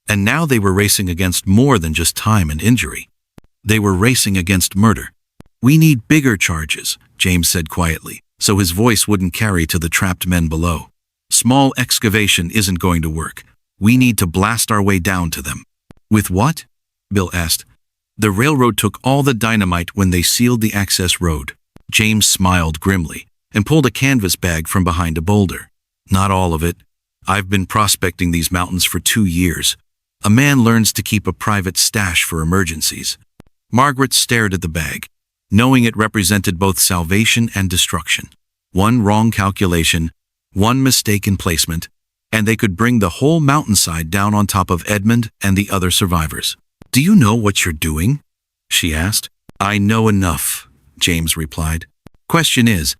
And now they were racing against more than just time and injury. They were racing against murder. "We need bigger charges," James said quietly, so his voice wouldn't carry to the trapped men below. "Small excavation isn't going to work. We need to blast our way down to them." "With what?" Bill asked. "The railroad took all the dynamite when they sealed the access road." James smiled grimly and pulled a canvas bag from behind a boulder. "Not all of it. I've been prospecting these mountains for 2 years. A man learns to keep a private stash for emergencies." Margaret stared at the bag, knowing it represented both salvation and destruction. One wrong calculation, one mistake in placement, and they could bring the whole mountainside down on top of Edmund and the other survivors. "Do you know what you're doing?" she asked. "I know enough," James replied. "Question is,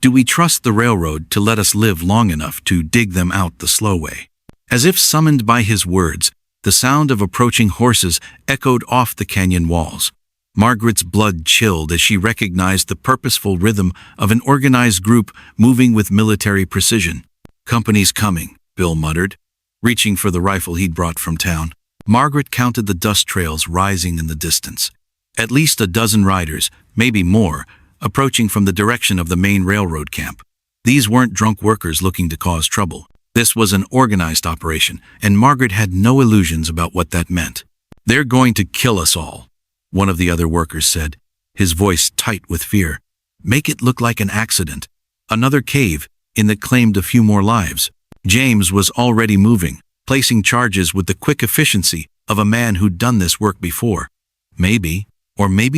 Do we trust the railroad to let us live long enough to dig them out the slow way? As if summoned by his words, the sound of approaching horses echoed off the canyon walls. Margaret's blood chilled as she recognized the purposeful rhythm of an organized group moving with military precision. "Company's coming," Bill muttered, reaching for the rifle he'd brought from town. Margaret counted the dust trails rising in the distance. At least a dozen riders, maybe more, approaching from the direction of the main railroad camp. These weren't drunk workers looking to cause trouble. This was an organized operation, and Margaret had no illusions about what that meant. "They're going to kill us all," one of the other workers said, his voice tight with fear. "Make it look like an accident. Another cave in that claimed a few more lives." James was already moving, placing charges with the quick efficiency of a man who'd done this work before. Maybe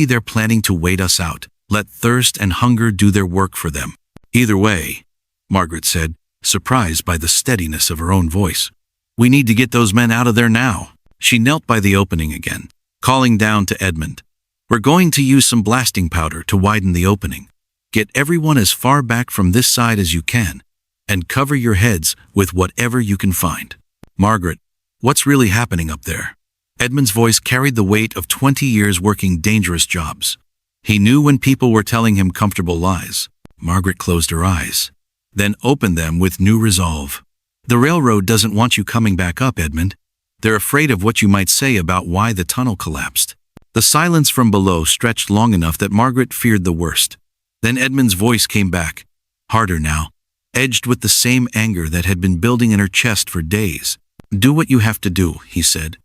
they're planning to wait us out. Let thirst and hunger do their work for them. "Either way," Margaret said, surprised by the steadiness of her own voice, "we need to get those men out of there now." She knelt by the opening again, calling down to Edmund. "We're going to use some blasting powder to widen the opening. Get everyone as far back from this side as you can, and cover your heads with whatever you can find." "Margaret, what's really happening up there?" Edmund's voice carried the weight of 20 years working dangerous jobs. He knew when people were telling him comfortable lies. Margaret closed her eyes, then opened them with new resolve. "The railroad doesn't want you coming back up, Edmund. They're afraid of what you might say about why the tunnel collapsed." The silence from below stretched long enough that Margaret feared the worst. Then Edmund's voice came back, harder now, edged with the same anger that had been building in her chest for days. "Do what you have to do," he said.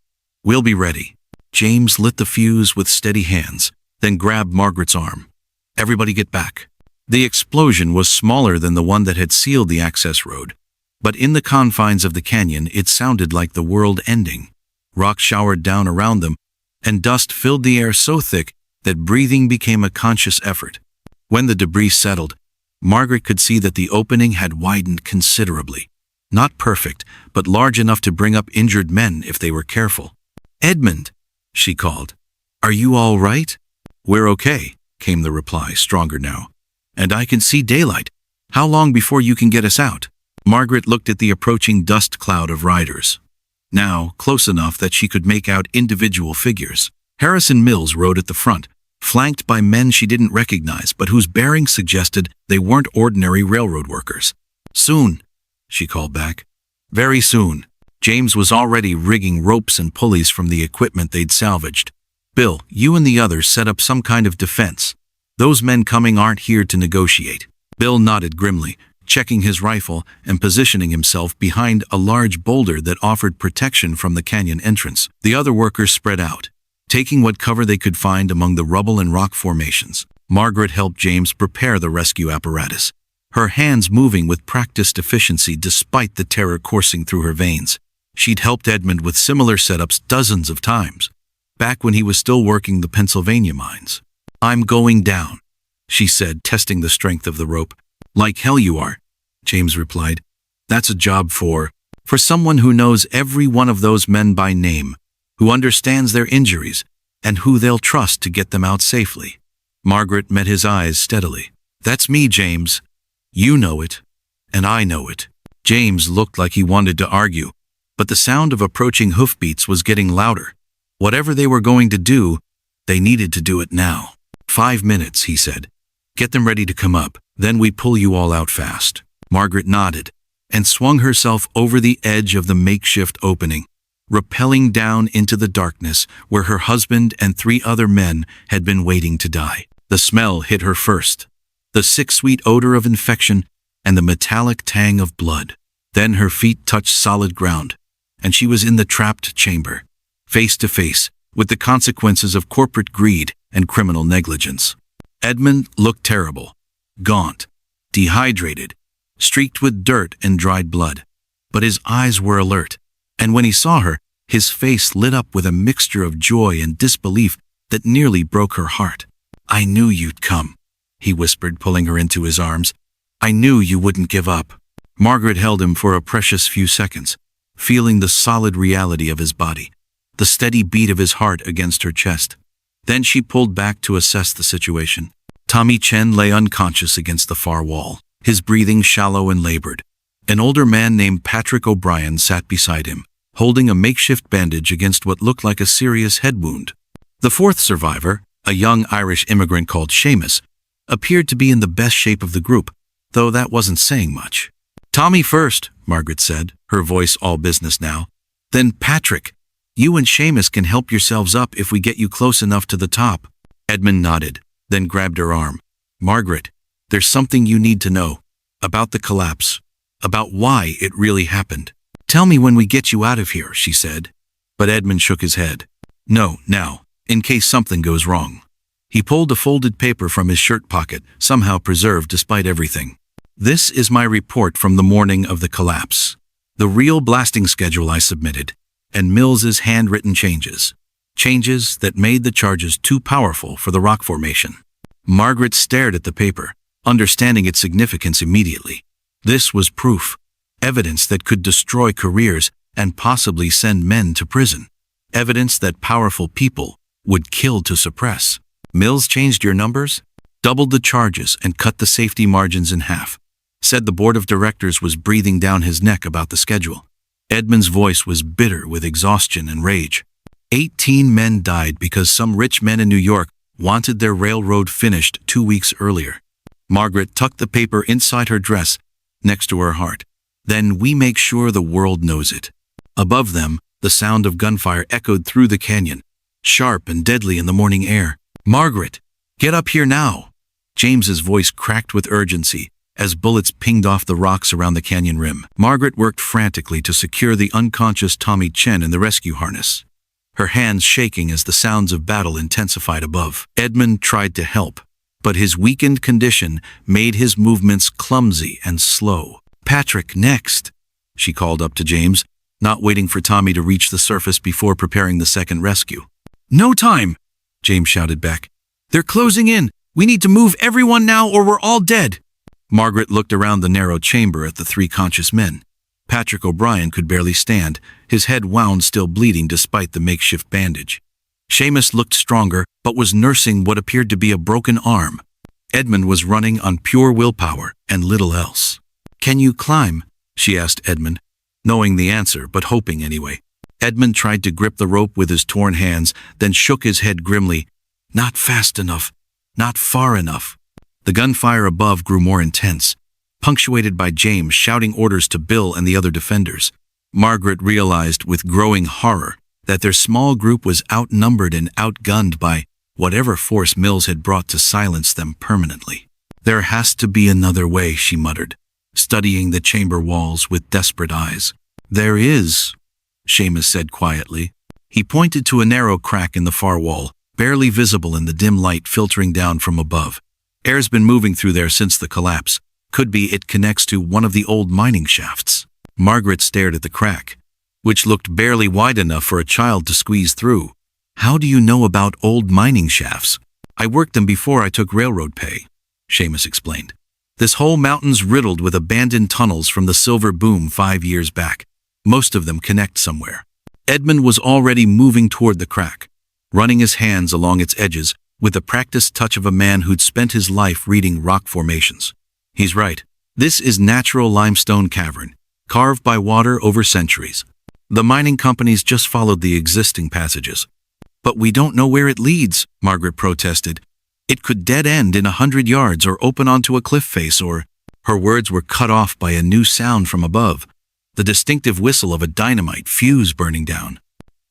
"We'll be ready." James lit the fuse with steady hands, then grabbed Margaret's arm. "Everybody get back." The explosion was smaller than the one that had sealed the access road, but in the confines of the canyon it sounded like the world ending. Rock showered down around them, and dust filled the air so thick that breathing became a conscious effort. When the debris settled, Margaret could see that the opening had widened considerably. Not perfect, but large enough to bring up injured men if they were careful. "Edmund," she called. "Are you all right?" "We're okay," came the reply, stronger now. "And I can see daylight. How long before you can get us out?" Margaret looked at the approaching dust cloud of riders. Now, close enough that she could make out individual figures. Harrison Mills rode at the front, flanked by men she didn't recognize but whose bearing suggested they weren't ordinary railroad workers. "Soon," she called back. "Very soon." James was already rigging ropes and pulleys from the equipment they'd salvaged. "Bill, you and the others set up some kind of defense. Those men coming aren't here to negotiate." Bill nodded grimly, checking his rifle and positioning himself behind a large boulder that offered protection from the canyon entrance. The other workers spread out, taking what cover they could find among the rubble and rock formations. Margaret helped James prepare the rescue apparatus, her hands moving with practiced efficiency despite the terror coursing through her veins. She'd helped Edmund with similar setups dozens of times, back when he was still working the Pennsylvania mines. "I'm going down," she said, testing the strength of the rope. "Like hell you are," James replied. "That's a job for someone who knows every one of those men by name, who understands their injuries, and who they'll trust to get them out safely." Margaret met his eyes steadily. "That's me, James. You know it, and I know it." James looked like he wanted to argue, but the sound of approaching hoofbeats was getting louder. Whatever they were going to do, they needed to do it now. "5 minutes," he said. "Get them ready to come up, then we pull you all out fast." Margaret nodded and swung herself over the edge of the makeshift opening, rappelling down into the darkness where her husband and 3 other men had been waiting to die. The smell hit her first, the sick sweet odor of infection and the metallic tang of blood. Then her feet touched solid ground, and she was in the trapped chamber, face to face with the consequences of corporate greed and criminal negligence. Edmund looked terrible, gaunt, dehydrated, streaked with dirt and dried blood, but his eyes were alert, and when he saw her, his face lit up with a mixture of joy and disbelief that nearly broke her heart. "I knew you'd come," he whispered, pulling her into his arms. "I knew you wouldn't give up." Margaret held him for a precious few seconds, feeling the solid reality of his body, the steady beat of his heart against her chest. Then she pulled back to assess the situation. Tommy Chen lay unconscious against the far wall. his breathing shallow and labored. An older man named Patrick O'Brien sat beside him, holding a makeshift bandage against what looked like a serious head wound. The fourth survivor, a young Irish immigrant called Seamus, appeared to be in the best shape of the group, though that wasn't saying much. "Tommy first," Margaret said, her voice all business now. "Then Patrick. You and Seamus can help yourselves up if we get you close enough to the top." Edmund nodded, then grabbed her arm. "Margaret, there's something you need to know. About the collapse. About why it really happened. Tell me when we get you out of here," she said. But Edmund shook his head. "No, now, in case something goes wrong." He pulled a folded paper from his shirt pocket, somehow preserved despite everything. "This is my report from the morning of the collapse. The real blasting schedule I submitted, and Mills's handwritten changes. Changes that made the charges too powerful for the rock formation." Margaret stared at the paper, understanding its significance immediately. This was proof. Evidence that could destroy careers and possibly send men to prison. Evidence that powerful people would kill to suppress. "Mills changed your numbers? Doubled the charges and cut the safety margins in half. Said the board of directors was breathing down his neck about the schedule." Edmund's voice was bitter with exhaustion and rage. 18 men died because some rich men in New York wanted their railroad finished 2 weeks earlier. Margaret tucked the paper inside her dress, next to her heart. "Then we make sure the world knows it." Above them, the sound of gunfire echoed through the canyon, sharp and deadly in the morning air. "Margaret, get up here now!" James's voice cracked with urgency as bullets pinged off the rocks around the canyon rim. Margaret worked frantically to secure the unconscious Tommy Chen in the rescue harness, her hands shaking as the sounds of battle intensified above. Edmund tried to help, but his weakened condition made his movements clumsy and slow. "Patrick, next," she called up to James, not waiting for Tommy to reach the surface before preparing the second rescue. "No time," James shouted back. "They're closing in. We need to move everyone now or we're all dead." Margaret looked around the narrow chamber at the 3 conscious men. Patrick O'Brien could barely stand, his head wound still bleeding despite the makeshift bandage. Seamus looked stronger, but was nursing what appeared to be a broken arm. Edmund was running on pure willpower and little else. "Can you climb?" she asked Edmund, knowing the answer but hoping anyway. Edmund tried to grip the rope with his torn hands, then shook his head grimly. "Not fast enough. Not far enough." The gunfire above grew more intense, punctuated by James shouting orders to Bill and the other defenders. Margaret realized with growing horror that their small group was outnumbered and outgunned by whatever force Mills had brought to silence them permanently. "There has to be another way," she muttered, studying the chamber walls with desperate eyes. "There is," Seamus said quietly. He pointed to a narrow crack in the far wall, barely visible in the dim light filtering down from above. "Air's been moving through there since the collapse. Could be it connects to one of the old mining shafts." Margaret stared at the crack, which looked barely wide enough for a child to squeeze through. "How do you know about old mining shafts?" "I worked them before I took railroad pay," Seamus explained. "This whole mountain's riddled with abandoned tunnels from the silver boom 5 years back. Most of them connect somewhere." Edmund was already moving toward the crack, running his hands along its edges with the practiced touch of a man who'd spent his life reading rock formations. "He's right. This is natural limestone cavern, carved by water over centuries. The mining companies just followed the existing passages." "But we don't know where it leads," Margaret protested. "It could dead end in 100 yards or open onto a cliff face or—" Her words were cut off by a new sound from above, the distinctive whistle of a dynamite fuse burning down.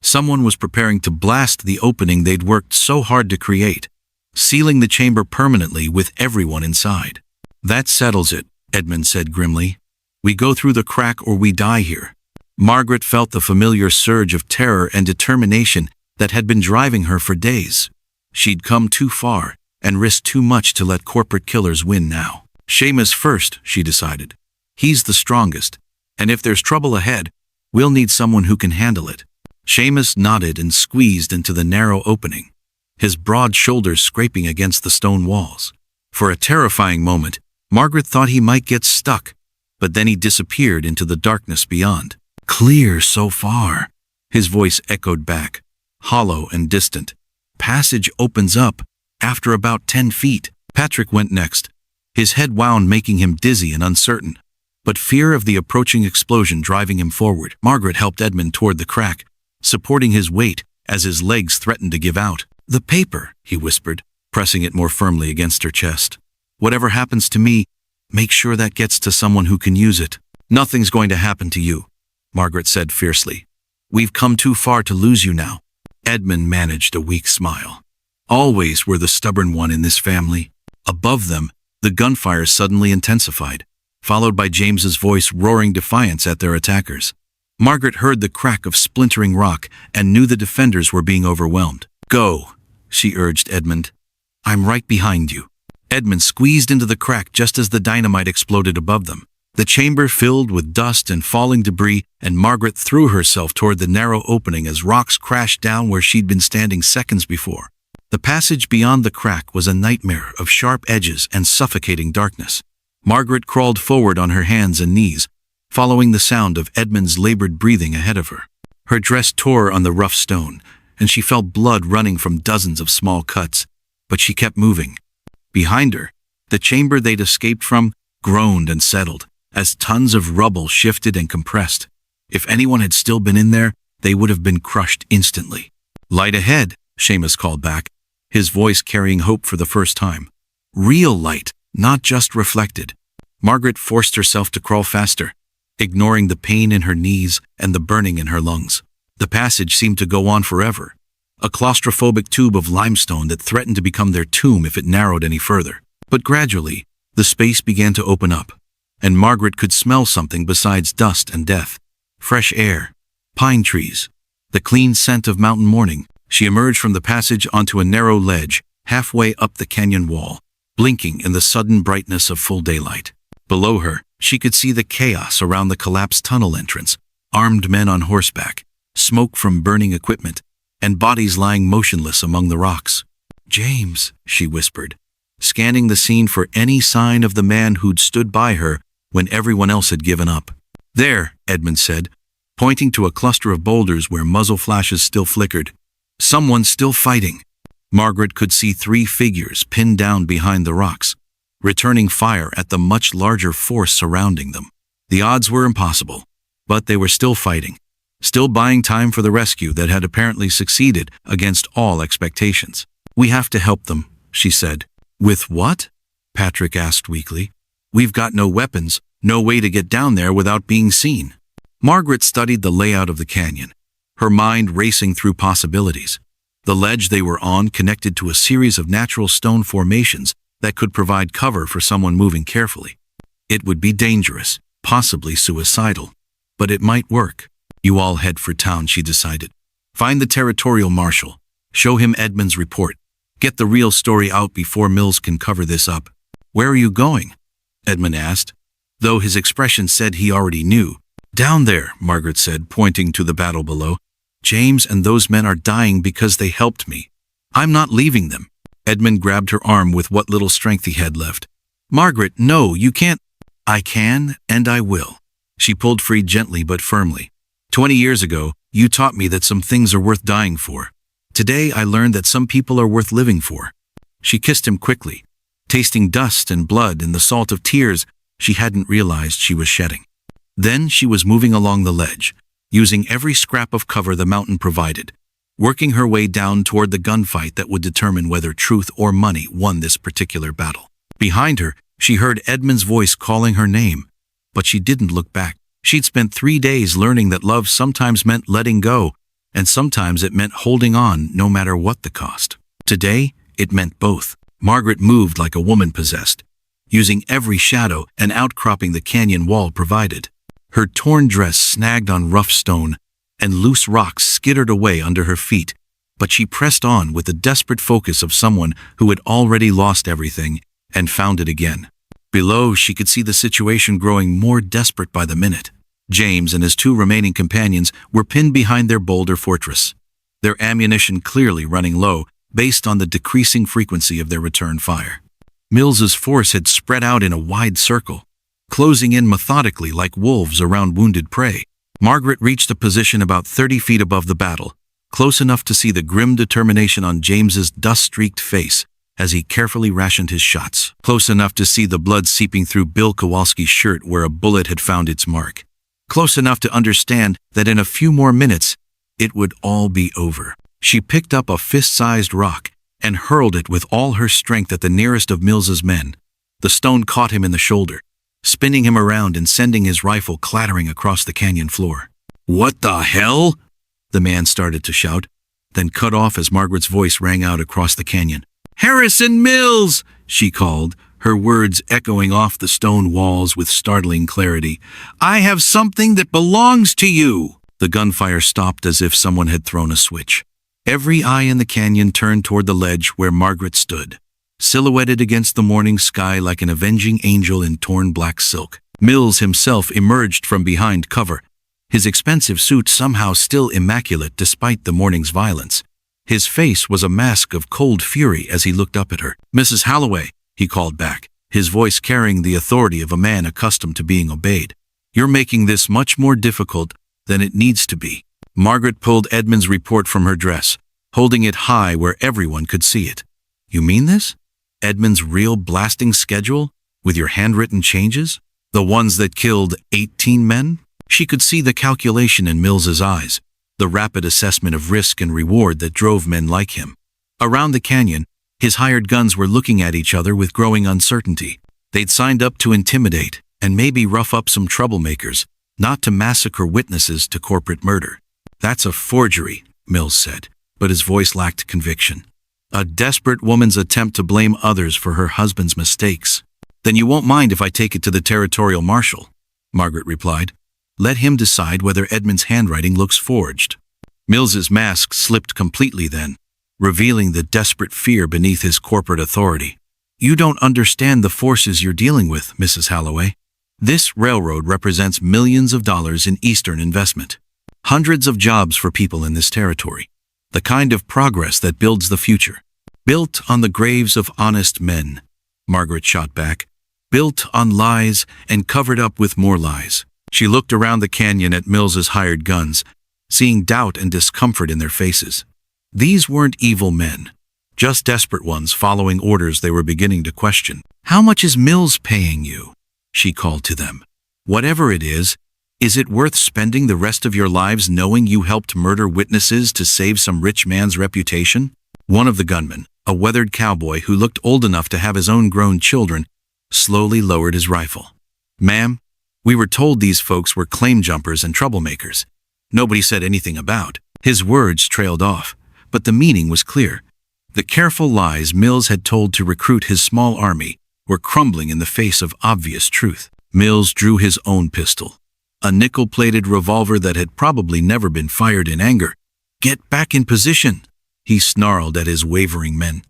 Someone was preparing to blast the opening they'd worked so hard to create, sealing the chamber permanently with everyone inside. "That settles it," Edmund said grimly. "We go through the crack or we die here." Margaret felt the familiar surge of terror and determination that had been driving her for days. She'd come too far and risked too much to let corporate killers win now. "Seamus first," she decided. "He's the strongest, and if there's trouble ahead, we'll need someone who can handle it." Seamus nodded and squeezed into the narrow opening, his broad shoulders scraping against the stone walls. For a terrifying moment, Margaret thought he might get stuck, but then he disappeared into the darkness beyond. "Clear so far," his voice echoed back, hollow and distant. "Passage opens up after about 10 feet. Patrick went next, His head wound, making him dizzy and uncertain, but fear of the approaching explosion driving him forward. Margaret helped Edmund toward the crack, supporting his weight as his legs threatened to give out. "The paper," he whispered, pressing it more firmly against her chest. "Whatever happens to me, make sure that gets to someone who can use it." "Nothing's going to happen to you," Margaret said fiercely. "We've come too far to lose you now." Edmund managed a weak smile. Always were the stubborn one in this family. Above them, the gunfire suddenly intensified, followed by James's voice roaring defiance at their attackers. Margaret heard the crack of splintering rock and knew the defenders were being overwhelmed. "Go," she urged Edmund. "I'm right behind you." Edmund squeezed into the crack just as the dynamite exploded above them. The chamber filled with dust and falling debris, and Margaret threw herself toward the narrow opening as rocks crashed down where she'd been standing seconds before. The passage beyond the crack was a nightmare of sharp edges and suffocating darkness. Margaret crawled forward on her hands and knees, following the sound of Edmund's labored breathing ahead of her. Her dress tore on the rough stone, and she felt blood running from dozens of small cuts, but she kept moving. Behind her, the chamber they'd escaped from groaned and settled as tons of rubble shifted and compressed. If anyone had still been in there, they would have been crushed instantly. "Light ahead," Seamus called back, his voice carrying hope for the first time. Real light, not just reflected. Margaret forced herself to crawl faster, ignoring the pain in her knees and the burning in her lungs. The passage seemed to go on forever, a claustrophobic tube of limestone that threatened to become their tomb if it narrowed any further. But gradually, the space began to open up, and Margaret could smell something besides dust and death. Fresh air, pine trees, the clean scent of mountain morning. She emerged from the passage onto a narrow ledge, halfway up the canyon wall, blinking in the sudden brightness of full daylight. Below her, she could see the chaos around the collapsed tunnel entrance, armed men on horseback, smoke from burning equipment, and bodies lying motionless among the rocks. "James," she whispered, scanning the scene for any sign of the man who'd stood by her when everyone else had given up. "There," Edmund said, pointing to a cluster of boulders where muzzle flashes still flickered. "Someone's still fighting." Margaret could see 3 figures pinned down behind the rocks, returning fire at the much larger force surrounding them. The odds were impossible, but they were still fighting, still buying time for the rescue that had apparently succeeded against all expectations. "We have to help them," she said. "With what?" Patrick asked weakly. "We've got no weapons, no way to get down there without being seen." Margaret studied the layout of the canyon, her mind racing through possibilities. The ledge they were on connected to a series of natural stone formations that could provide cover for someone moving carefully. It would be dangerous, possibly suicidal, but it might work. "You all head for town," she decided. "Find the territorial marshal. Show him Edmund's report. Get the real story out before Mills can cover this up." "Where are you going?" Edmund asked, though his expression said he already knew. "Down there," Margaret said, pointing to the battle below. "James and those men are dying because they helped me. I'm not leaving them." Edmund grabbed her arm with what little strength he had left. "Margaret, no, you can't." "I can, and I will." She pulled free gently but firmly. 20 years ago, you taught me that some things are worth dying for. Today I learned that some people are worth living for. She kissed him quickly, tasting dust and blood and the salt of tears she hadn't realized she was shedding. Then she was moving along the ledge, using every scrap of cover the mountain provided, working her way down toward the gunfight that would determine whether truth or money won this particular battle. Behind her, she heard Edmund's voice calling her name, but she didn't look back. She'd spent 3 days learning that love sometimes meant letting go, and sometimes it meant holding on no matter what the cost. Today, it meant both. Margaret moved like a woman possessed, using every shadow and outcropping the canyon wall provided. Her torn dress snagged on rough stone, and loose rocks skittered away under her feet, but she pressed on with the desperate focus of someone who had already lost everything and found it again. Below, she could see the situation growing more desperate by the minute. James and his 2 remaining companions were pinned behind their boulder fortress, their ammunition clearly running low based on the decreasing frequency of their return fire. Mills's force had spread out in a wide circle, closing in methodically like wolves around wounded prey. Margaret reached a position about 30 feet above the battle, close enough to see the grim determination on James's dust-streaked face as he carefully rationed his shots, close enough to see the blood seeping through Bill Kowalski's shirt where a bullet had found its mark. Close enough to understand that in a few more minutes, it would all be over. She picked up a fist-sized rock and hurled it with all her strength at the nearest of Mills's men. The stone caught him in the shoulder, spinning him around and sending his rifle clattering across the canyon floor. "What the hell?" the man started to shout, then cut off as Margaret's voice rang out across the canyon. "Harrison Mills!" she called, her words echoing off the stone walls with startling clarity. "I have something that belongs to you!" The gunfire stopped as if someone had thrown a switch. Every eye in the canyon turned toward the ledge where Margaret stood, silhouetted against the morning sky like an avenging angel in torn black silk. Mills himself emerged from behind cover, his expensive suit somehow still immaculate despite the morning's violence. His face was a mask of cold fury as he looked up at her. "Mrs. Halloway," he called back, his voice carrying the authority of a man accustomed to being obeyed. "You're making this much more difficult than it needs to be." Margaret pulled Edmund's report from her dress, holding it high where everyone could see it. "You mean this? Edmund's real blasting schedule, with your handwritten changes? The ones that killed 18 men?" She could see the calculation in Mills's eyes, the rapid assessment of risk and reward that drove men like him. Around the canyon, his hired guns were looking at each other with growing uncertainty. They'd signed up to intimidate and maybe rough up some troublemakers, not to massacre witnesses to corporate murder. "That's a forgery," Mills said, but his voice lacked conviction. "A desperate woman's attempt to blame others for her husband's mistakes." "Then you won't mind if I take it to the territorial marshal," Margaret replied. "Let him decide whether Edmund's handwriting looks forged." Mills's mask slipped completely then, revealing the desperate fear beneath his corporate authority. "You don't understand the forces you're dealing with, Mrs. Halloway. This railroad represents millions of dollars in Eastern investment. Hundreds of jobs for people in this territory. The kind of progress that builds the future. Built on the graves of honest men," Margaret shot back. "Built on lies and covered up with more lies." She looked around the canyon at Mills's hired guns, seeing doubt and discomfort in their faces. These weren't evil men, just desperate ones following orders they were beginning to question. "How much is Mills paying you?" she called to them. "Whatever it is it worth spending the rest of your lives knowing you helped murder witnesses to save some rich man's reputation?" One of the gunmen, a weathered cowboy who looked old enough to have his own grown children, slowly lowered his rifle. "Ma'am, we were told these folks were claim jumpers and troublemakers. Nobody said anything about." His words trailed off, but the meaning was clear. The careful lies Mills had told to recruit his small army were crumbling in the face of obvious truth. Mills drew his own pistol, a nickel-plated revolver that had probably never been fired in anger. "Get back in position," he snarled at his wavering men.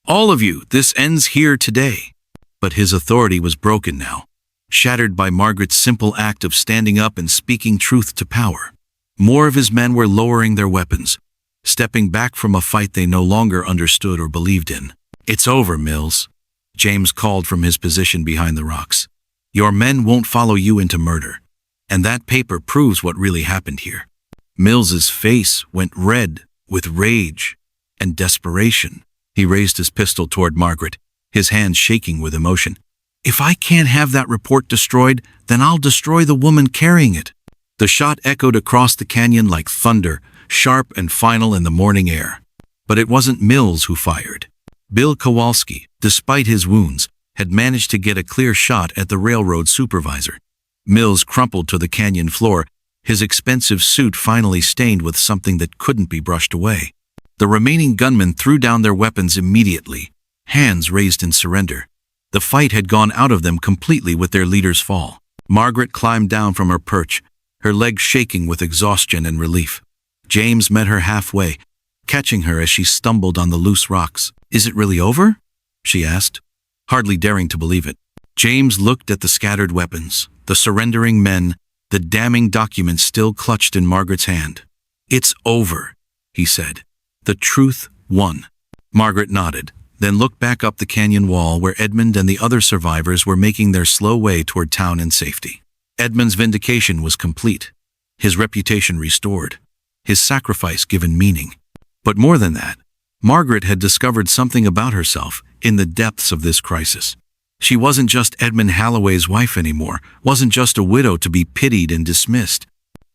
"All of you, this ends here today." But his authority was broken now, shattered by Margaret's simple act of standing up and speaking truth to power. More of his men were lowering their weapons, stepping back from a fight they no longer understood or believed in. "It's over, Mills," James called from his position behind the rocks. "Your men won't follow you into murder. And that paper proves what really happened here." Mills's face went red with rage and desperation. He raised his pistol toward Margaret, his hands shaking with emotion. "If I can't have that report destroyed, then I'll destroy the woman carrying it." The shot echoed across the canyon like thunder, sharp and final in the morning air. But it wasn't Mills who fired. Bill Kowalski, despite his wounds, had managed to get a clear shot at the railroad supervisor. Mills crumpled to the canyon floor, his expensive suit finally stained with something that couldn't be brushed away. The remaining gunmen threw down their weapons immediately, hands raised in surrender. The fight had gone out of them completely with their leader's fall. Margaret climbed down from her perch, her legs shaking with exhaustion and relief. James met her halfway, catching her as she stumbled on the loose rocks. "Is it really over?" she asked, hardly daring to believe it. James looked at the scattered weapons, the surrendering men, the damning documents still clutched in Margaret's hand. "It's over," he said. "The truth won." Margaret nodded, then looked back up the canyon wall where Edmund and the other survivors were making their slow way toward town and safety. Edmund's vindication was complete, his reputation restored, his sacrifice given meaning. But more than that, Margaret had discovered something about herself in the depths of this crisis. She wasn't just Edmund Halloway's wife anymore, wasn't just a widow to be pitied and dismissed.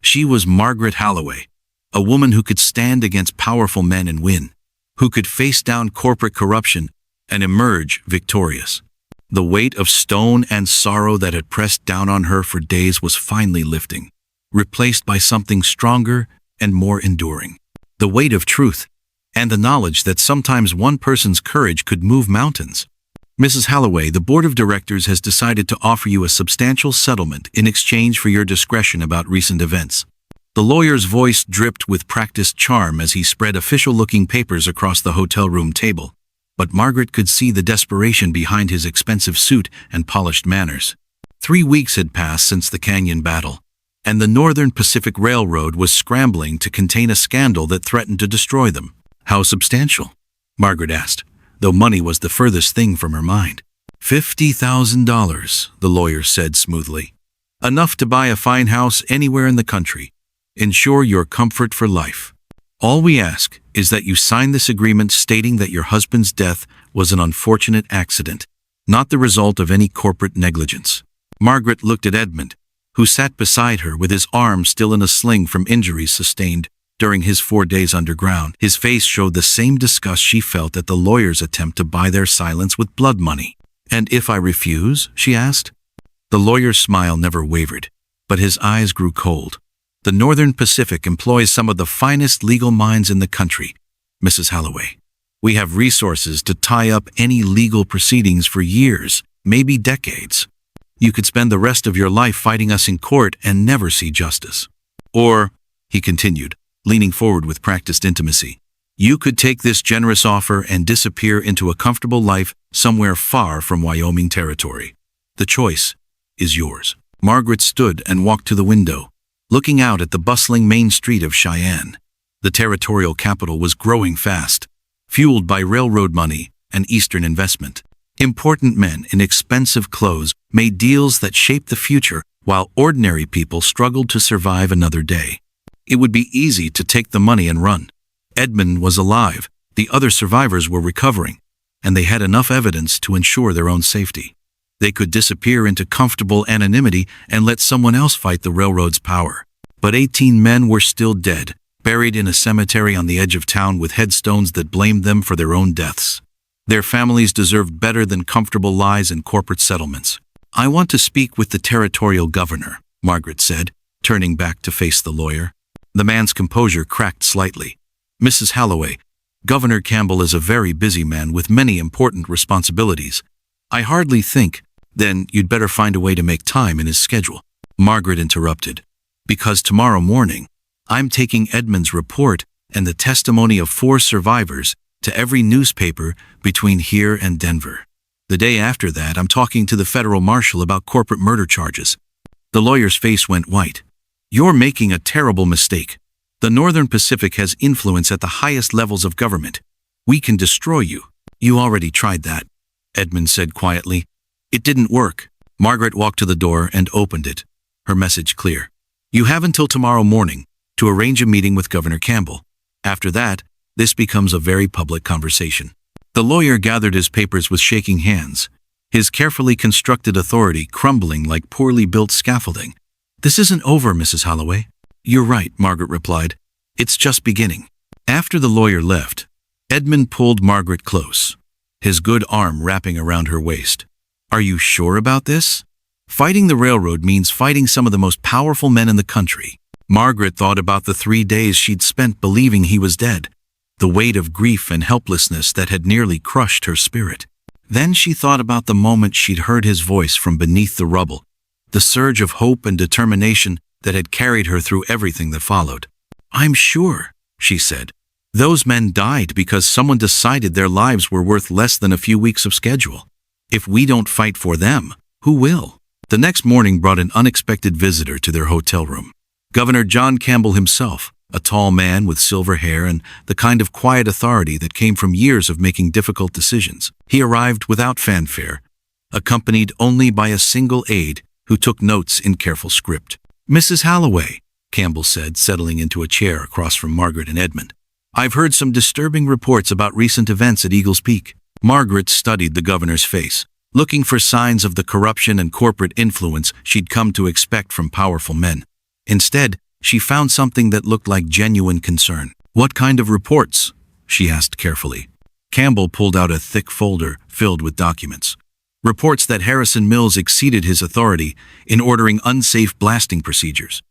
She was Margaret Halloway, a woman who could stand against powerful men and win, who could face down corporate corruption and emerge victorious. The weight of stone and sorrow that had pressed down on her for days was finally lifting, replaced by something stronger and more enduring. The weight of truth, and the knowledge that sometimes one person's courage could move mountains. Mrs. Halloway, the board of directors has decided to offer you a substantial settlement in exchange for your discretion about recent events. The lawyer's voice dripped with practiced charm as he spread official-looking papers across the hotel room table, but Margaret could see the desperation behind his expensive suit and polished manners. 3 weeks had passed since the Canyon battle, and the Northern Pacific Railroad was scrambling to contain a scandal that threatened to destroy them. How substantial? Margaret asked, though money was the furthest thing from her mind. $50,000, the lawyer said smoothly. Enough to buy a fine house anywhere in the country. Ensure your comfort for life. All we ask is that you sign this agreement stating that your husband's death was an unfortunate accident, not the result of any corporate negligence. Margaret looked at Edmund, who sat beside her with his arm still in a sling from injuries sustained during his 4 days underground. His face showed the same disgust she felt at the lawyer's attempt to buy their silence with blood money. "And if I refuse?" she asked. The lawyer's smile never wavered, but his eyes grew cold. "The Northern Pacific employs some of the finest legal minds in the country, Mrs. Halloway. We have resources to tie up any legal proceedings for years, maybe decades. You could spend the rest of your life fighting us in court and never see justice. Or," he continued, leaning forward with practiced intimacy, "you could take this generous offer and disappear into a comfortable life somewhere far from Wyoming Territory. The choice is yours." Margaret stood and walked to the window, looking out at the bustling main street of Cheyenne. The territorial capital was growing fast, fueled by railroad money and Eastern investment. Important men in expensive clothes made deals that shaped the future, while ordinary people struggled to survive another day. It would be easy to take the money and run. Edmund was alive, the other survivors were recovering, and they had enough evidence to ensure their own safety. They could disappear into comfortable anonymity and let someone else fight the railroad's power. But 18 men were still dead, buried in a cemetery on the edge of town with headstones that blamed them for their own deaths. Their families deserved better than comfortable lies and corporate settlements. "I want to speak with the territorial governor," Margaret said, turning back to face the lawyer. The man's composure cracked slightly. "Mrs. Halloway, Governor Campbell is a very busy man with many important responsibilities. I hardly think, then you'd better find a way to make time in his schedule." Margaret interrupted. "Because tomorrow morning, I'm taking Edmund's report and the testimony of 4 survivors to every newspaper between here and Denver. The day after that, I'm talking to the federal marshal about corporate murder charges." The lawyer's face went white. "You're making a terrible mistake. The Northern Pacific has influence at the highest levels of government. We can destroy you." "You already tried that," Edmund said quietly. "It didn't work." Margaret walked to the door and opened it, her message clear. "You have until tomorrow morning to arrange a meeting with Governor Campbell. After that, this becomes a very public conversation." The lawyer gathered his papers with shaking hands, his carefully constructed authority crumbling like poorly built scaffolding. "This isn't over, Mrs. Halloway." "You're right," Margaret replied. "It's just beginning." After the lawyer left, Edmund pulled Margaret close, his good arm wrapping around her waist. "Are you sure about this? Fighting the railroad means fighting some of the most powerful men in the country." Margaret thought about the 3 days she'd spent believing he was dead, the weight of grief and helplessness that had nearly crushed her spirit. Then she thought about the moment she'd heard his voice from beneath the rubble, the surge of hope and determination that had carried her through everything that followed. "I'm sure," she said. "Those men died because someone decided their lives were worth less than a few weeks of schedule. If we don't fight for them, who will?" The next morning brought an unexpected visitor to their hotel room. Governor John Campbell himself, a tall man with silver hair and the kind of quiet authority that came from years of making difficult decisions. He arrived without fanfare, accompanied only by a single aide who took notes in careful script. "Mrs. Halloway," Campbell said, settling into a chair across from Margaret and Edmund. "I've heard some disturbing reports about recent events at Eagles Peak." Margaret studied the governor's face, looking for signs of the corruption and corporate influence she'd come to expect from powerful men. Instead, she found something that looked like genuine concern. "What kind of reports?" she asked carefully. Campbell pulled out a thick folder filled with documents. Reports that Harrison Mills exceeded his authority in ordering unsafe blasting procedures.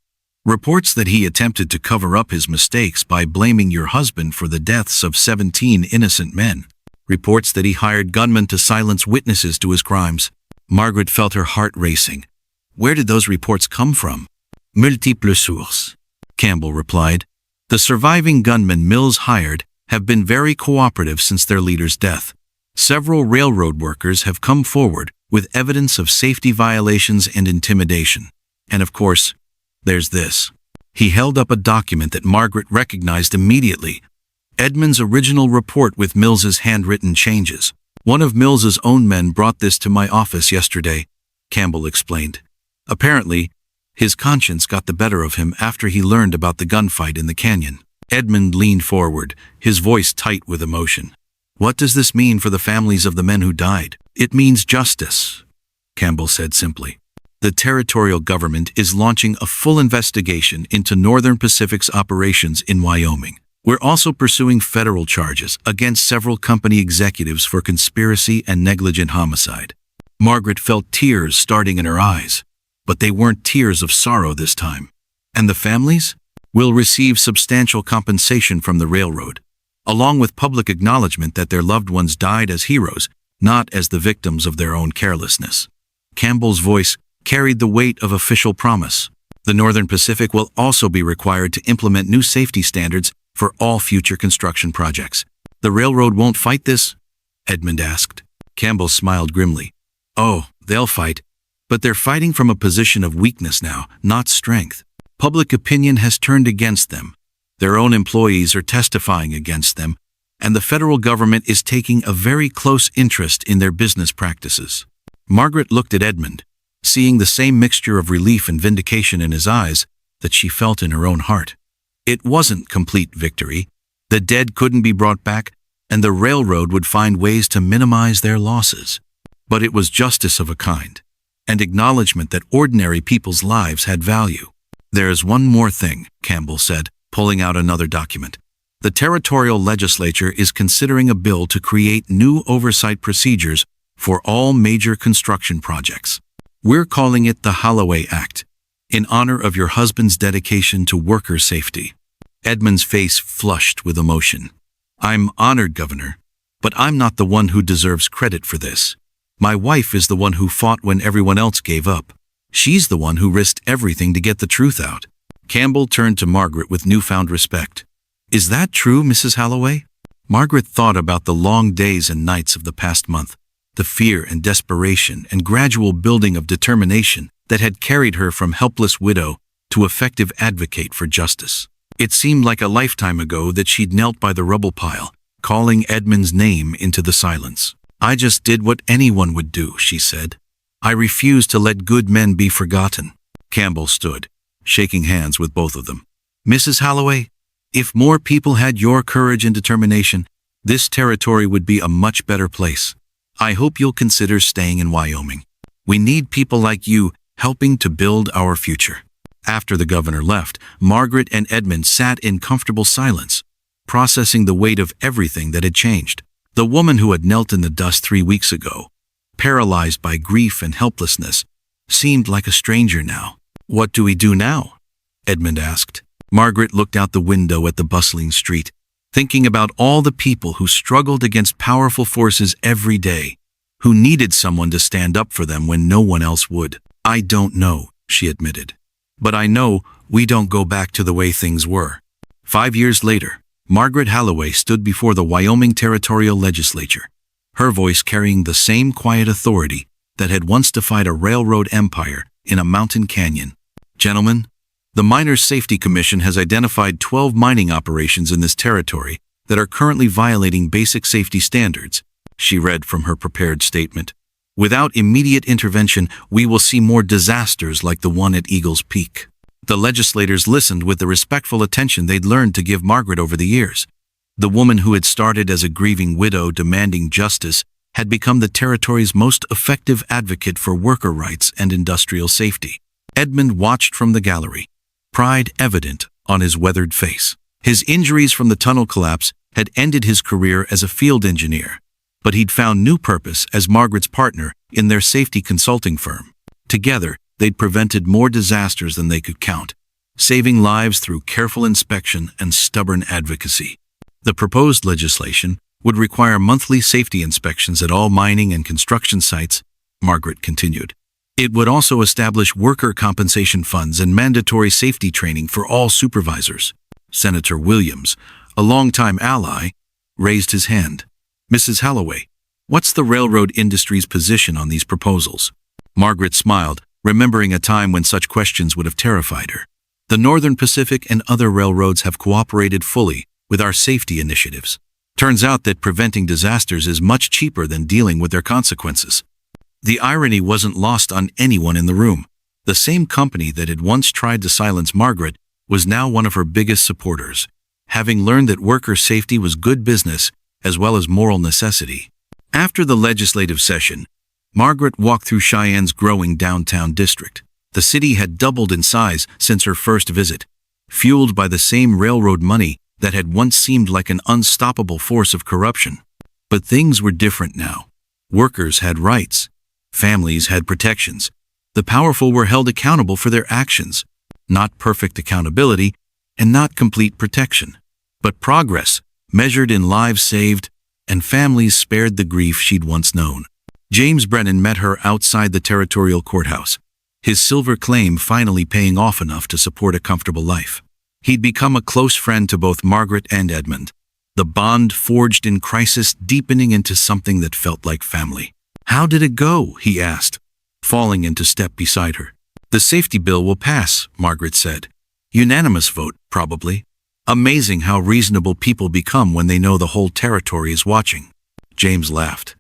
Reports that he attempted to cover up his mistakes by blaming your husband for the deaths of 17 innocent men. Reports that he hired gunmen to silence witnesses to his crimes. Margaret felt her heart racing. Where did those reports come from? "Multiples sources," Campbell replied. "The surviving gunmen Mills hired have been very cooperative since their leader's death. Several railroad workers have come forward with evidence of safety violations and intimidation. And of course, there's this." He held up a document that Margaret recognized immediately. Edmund's original report with Mills's handwritten changes. "One of Mills's own men brought this to my office yesterday," Campbell explained. "Apparently, his conscience got the better of him after he learned about the gunfight in the canyon." Edmund leaned forward, his voice tight with emotion. "What does this mean for the families of the men who died?" "It means justice," Campbell said simply. "The territorial government is launching a full investigation into Northern Pacific's operations in Wyoming. We're also pursuing federal charges against several company executives for conspiracy and negligent homicide." Margaret felt tears starting in her eyes, but they weren't tears of sorrow this time. "And the families will receive substantial compensation from the railroad, along with public acknowledgement that their loved ones died as heroes, not as the victims of their own carelessness." Campbell's voice carried the weight of official promise. "The Northern Pacific will also be required to implement new safety standards for all future construction projects." "The railroad won't fight this?" Edmund asked. Campbell smiled grimly. "Oh, they'll fight, but they're fighting from a position of weakness now, not strength. Public opinion has turned against them. Their own employees are testifying against them, and the federal government is taking a very close interest in their business practices." Margaret looked at Edmund, seeing the same mixture of relief and vindication in his eyes that she felt in her own heart. It wasn't complete victory. The dead couldn't be brought back, and the railroad would find ways to minimize their losses. But it was justice of a kind, and acknowledgement that ordinary people's lives had value. "There's one more thing," Campbell said, pulling out another document. "The territorial legislature is considering a bill to create new oversight procedures for all major construction projects. We're calling it the Halloway Act, in honor of your husband's dedication to worker safety." Edmund's face flushed with emotion. "I'm honored, Governor, but I'm not the one who deserves credit for this. My wife is the one who fought when everyone else gave up. She's the one who risked everything to get the truth out." Campbell turned to Margaret with newfound respect. "Is that true, Mrs. Halloway?" Margaret thought about the long days and nights of the past month, the fear and desperation and gradual building of determination that had carried her from helpless widow to effective advocate for justice. It seemed like a lifetime ago that she'd knelt by the rubble pile, calling Edmund's name into the silence. "I just did what anyone would do," she said. "I refuse to let good men be forgotten." Campbell stood, shaking hands with both of them. "Mrs. Halloway, if more people had your courage and determination, this territory would be a much better place. I hope you'll consider staying in Wyoming. We need people like you helping to build our future." After the governor left, Margaret and Edmund sat in comfortable silence, processing the weight of everything that had changed. The woman who had knelt in the dust 3 weeks ago, paralyzed by grief and helplessness, seemed like a stranger now. "What do we do now?" Edmund asked. Margaret looked out the window at the bustling street, thinking about all the people who struggled against powerful forces every day, who needed someone to stand up for them when no one else would. "I don't know," she admitted. "But I know we don't go back to the way things were." 5 years later, Margaret Halloway stood before the Wyoming Territorial Legislature, her voice carrying the same quiet authority that had once defied a railroad empire in a mountain canyon. "Gentlemen, the Miners' Safety Commission has identified 12 mining operations in this territory that are currently violating basic safety standards," she read from her prepared statement. "Without immediate intervention, we will see more disasters like the one at Eagle's Peak." The legislators listened with the respectful attention they'd learned to give Margaret over the years. The woman who had started as a grieving widow demanding justice had become the territory's most effective advocate for worker rights and industrial safety. Edmund watched from the gallery, pride evident on his weathered face. His injuries from the tunnel collapse had ended his career as a field engineer, but he'd found new purpose as Margaret's partner in their safety consulting firm. Together, they'd prevented more disasters than they could count, saving lives through careful inspection and stubborn advocacy. The proposed legislation would require monthly safety inspections at all mining and construction sites, Margaret continued. It would also establish worker compensation funds and mandatory safety training for all supervisors. Senator Williams, a longtime ally, raised his hand. Mrs. Halloway, what's the railroad industry's position on these proposals? Margaret smiled, remembering a time when such questions would have terrified her. The Northern Pacific and other railroads have cooperated fully with our safety initiatives. Turns out that preventing disasters is much cheaper than dealing with their consequences. The irony wasn't lost on anyone in the room. The same company that had once tried to silence Margaret was now one of her biggest supporters, having learned that worker safety was good business as well as moral necessity. After the legislative session, Margaret walked through Cheyenne's growing downtown district. The city had doubled in size since her first visit, fueled by the same railroad money that had once seemed like an unstoppable force of corruption. But things were different now. Workers had rights. Families had protections. The powerful were held accountable for their actions. Not perfect accountability and not complete protection, but progress measured in lives saved and families spared the grief she'd once known. James Brennan met her outside the territorial courthouse, his silver claim finally paying off enough to support a comfortable life. He'd become a close friend to both Margaret and Edmund, the bond forged in crisis deepening into something that felt like family. How did it go? He asked, falling into step beside her. The safety bill will pass, Margaret said. Unanimous vote, probably. Amazing how reasonable people become when they know the whole territory is watching. James laughed.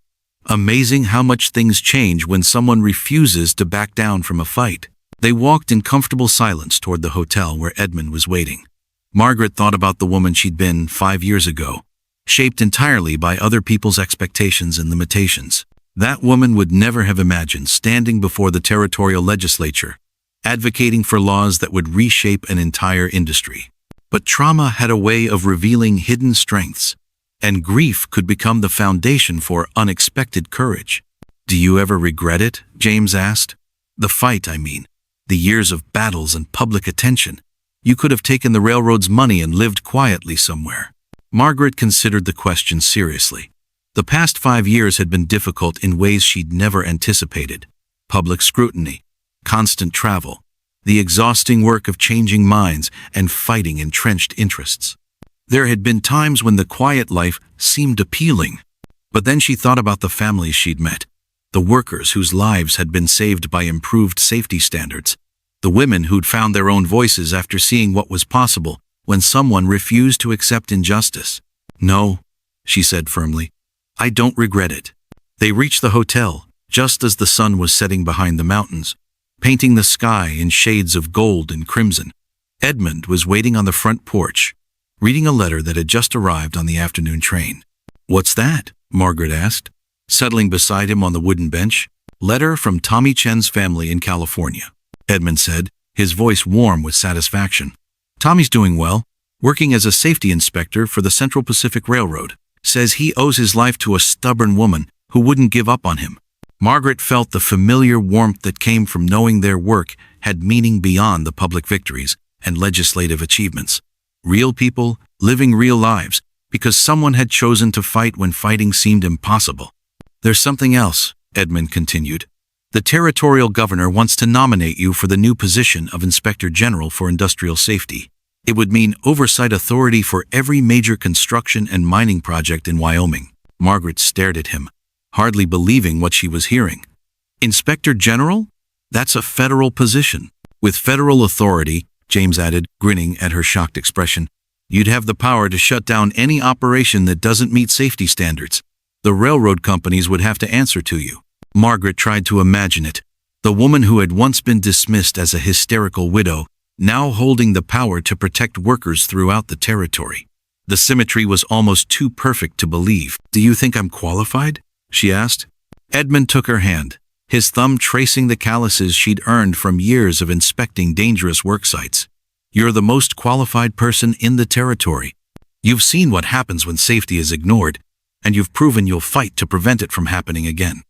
Amazing how much things change when someone refuses to back down from a fight. They walked in comfortable silence toward the hotel where Edmund was waiting. Margaret thought about the woman she'd been 5 years ago, shaped entirely by other people's expectations and limitations. That woman would never have imagined standing before the territorial legislature, advocating for laws that would reshape an entire industry. But trauma had a way of revealing hidden strengths, and grief could become the foundation for unexpected courage. Do you ever regret it? James asked. The fight, I mean. The years of battles and public attention. You could have taken the railroad's money and lived quietly somewhere. Margaret considered the question seriously. The past 5 years had been difficult in ways she'd never anticipated. Public scrutiny, constant travel, the exhausting work of changing minds and fighting entrenched interests. There had been times when the quiet life seemed appealing. But then she thought about the families she'd met, the workers whose lives had been saved by improved safety standards, the women who'd found their own voices after seeing what was possible when someone refused to accept injustice. No, she said firmly, I don't regret it. They reached the hotel just as the sun was setting behind the mountains, painting the sky in shades of gold and crimson. Edmund was waiting on the front porch, reading a letter that had just arrived on the afternoon train. What's that? Margaret asked, settling beside him on the wooden bench. Letter from Tommy Chen's family in California, Edmund said, his voice warm with satisfaction. Tommy's doing well, working as a safety inspector for the Central Pacific Railroad. Says he owes his life to a stubborn woman who wouldn't give up on him. Margaret felt the familiar warmth that came from knowing their work had meaning beyond the public victories and legislative achievements. Real people living real lives because someone had chosen to fight when fighting seemed impossible. There's something else, Edmund continued. The territorial governor wants to nominate you for the new position of Inspector General for Industrial Safety. It would mean oversight authority for every major construction and mining project in Wyoming. Margaret stared at him, hardly believing what she was hearing. Inspector General? That's a federal position. With federal authority, James added, grinning at her shocked expression, you'd have the power to shut down any operation that doesn't meet safety standards. The railroad companies would have to answer to you. Margaret tried to imagine it. The woman who had once been dismissed as a hysterical widow, now holding the power to protect workers throughout the territory. The symmetry was almost too perfect to believe. "Do you think I'm qualified?" she asked. Edmund took her hand, his thumb tracing the calluses she'd earned from years of inspecting dangerous work sites. "You're the most qualified person in the territory. You've seen what happens when safety is ignored, and you've proven you'll fight to prevent it from happening again."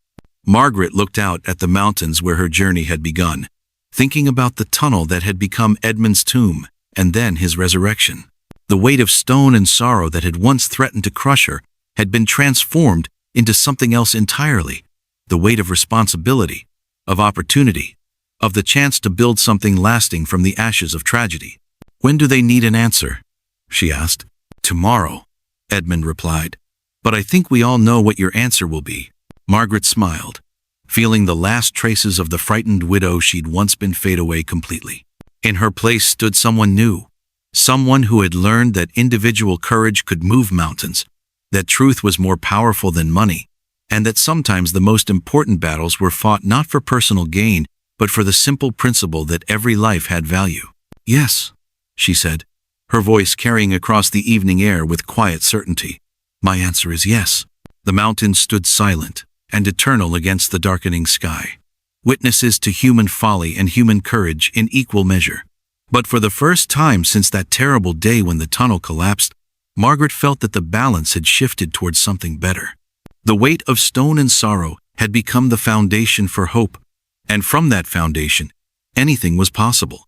Margaret looked out at the mountains where her journey had begun, thinking about the tunnel that had become Edmund's tomb, and then his resurrection. The weight of stone and sorrow that had once threatened to crush her had been transformed into something else entirely. The weight of responsibility, of opportunity, of the chance to build something lasting from the ashes of tragedy. "When do they need an answer?" she asked. "Tomorrow," Edmund replied. "But I think we all know what your answer will be." Margaret smiled, feeling the last traces of the frightened widow she'd once been fade away completely. In her place stood someone new, someone who had learned that individual courage could move mountains, that truth was more powerful than money, and that sometimes the most important battles were fought not for personal gain, but for the simple principle that every life had value. "Yes," she said, her voice carrying across the evening air with quiet certainty. "My answer is yes." The mountains stood silent and eternal against the darkening sky, witnesses to human folly and human courage in equal measure. But for the first time since that terrible day when the tunnel collapsed, Margaret felt that the balance had shifted towards something better. The weight of stone and sorrow had become the foundation for hope, and from that foundation, anything was possible.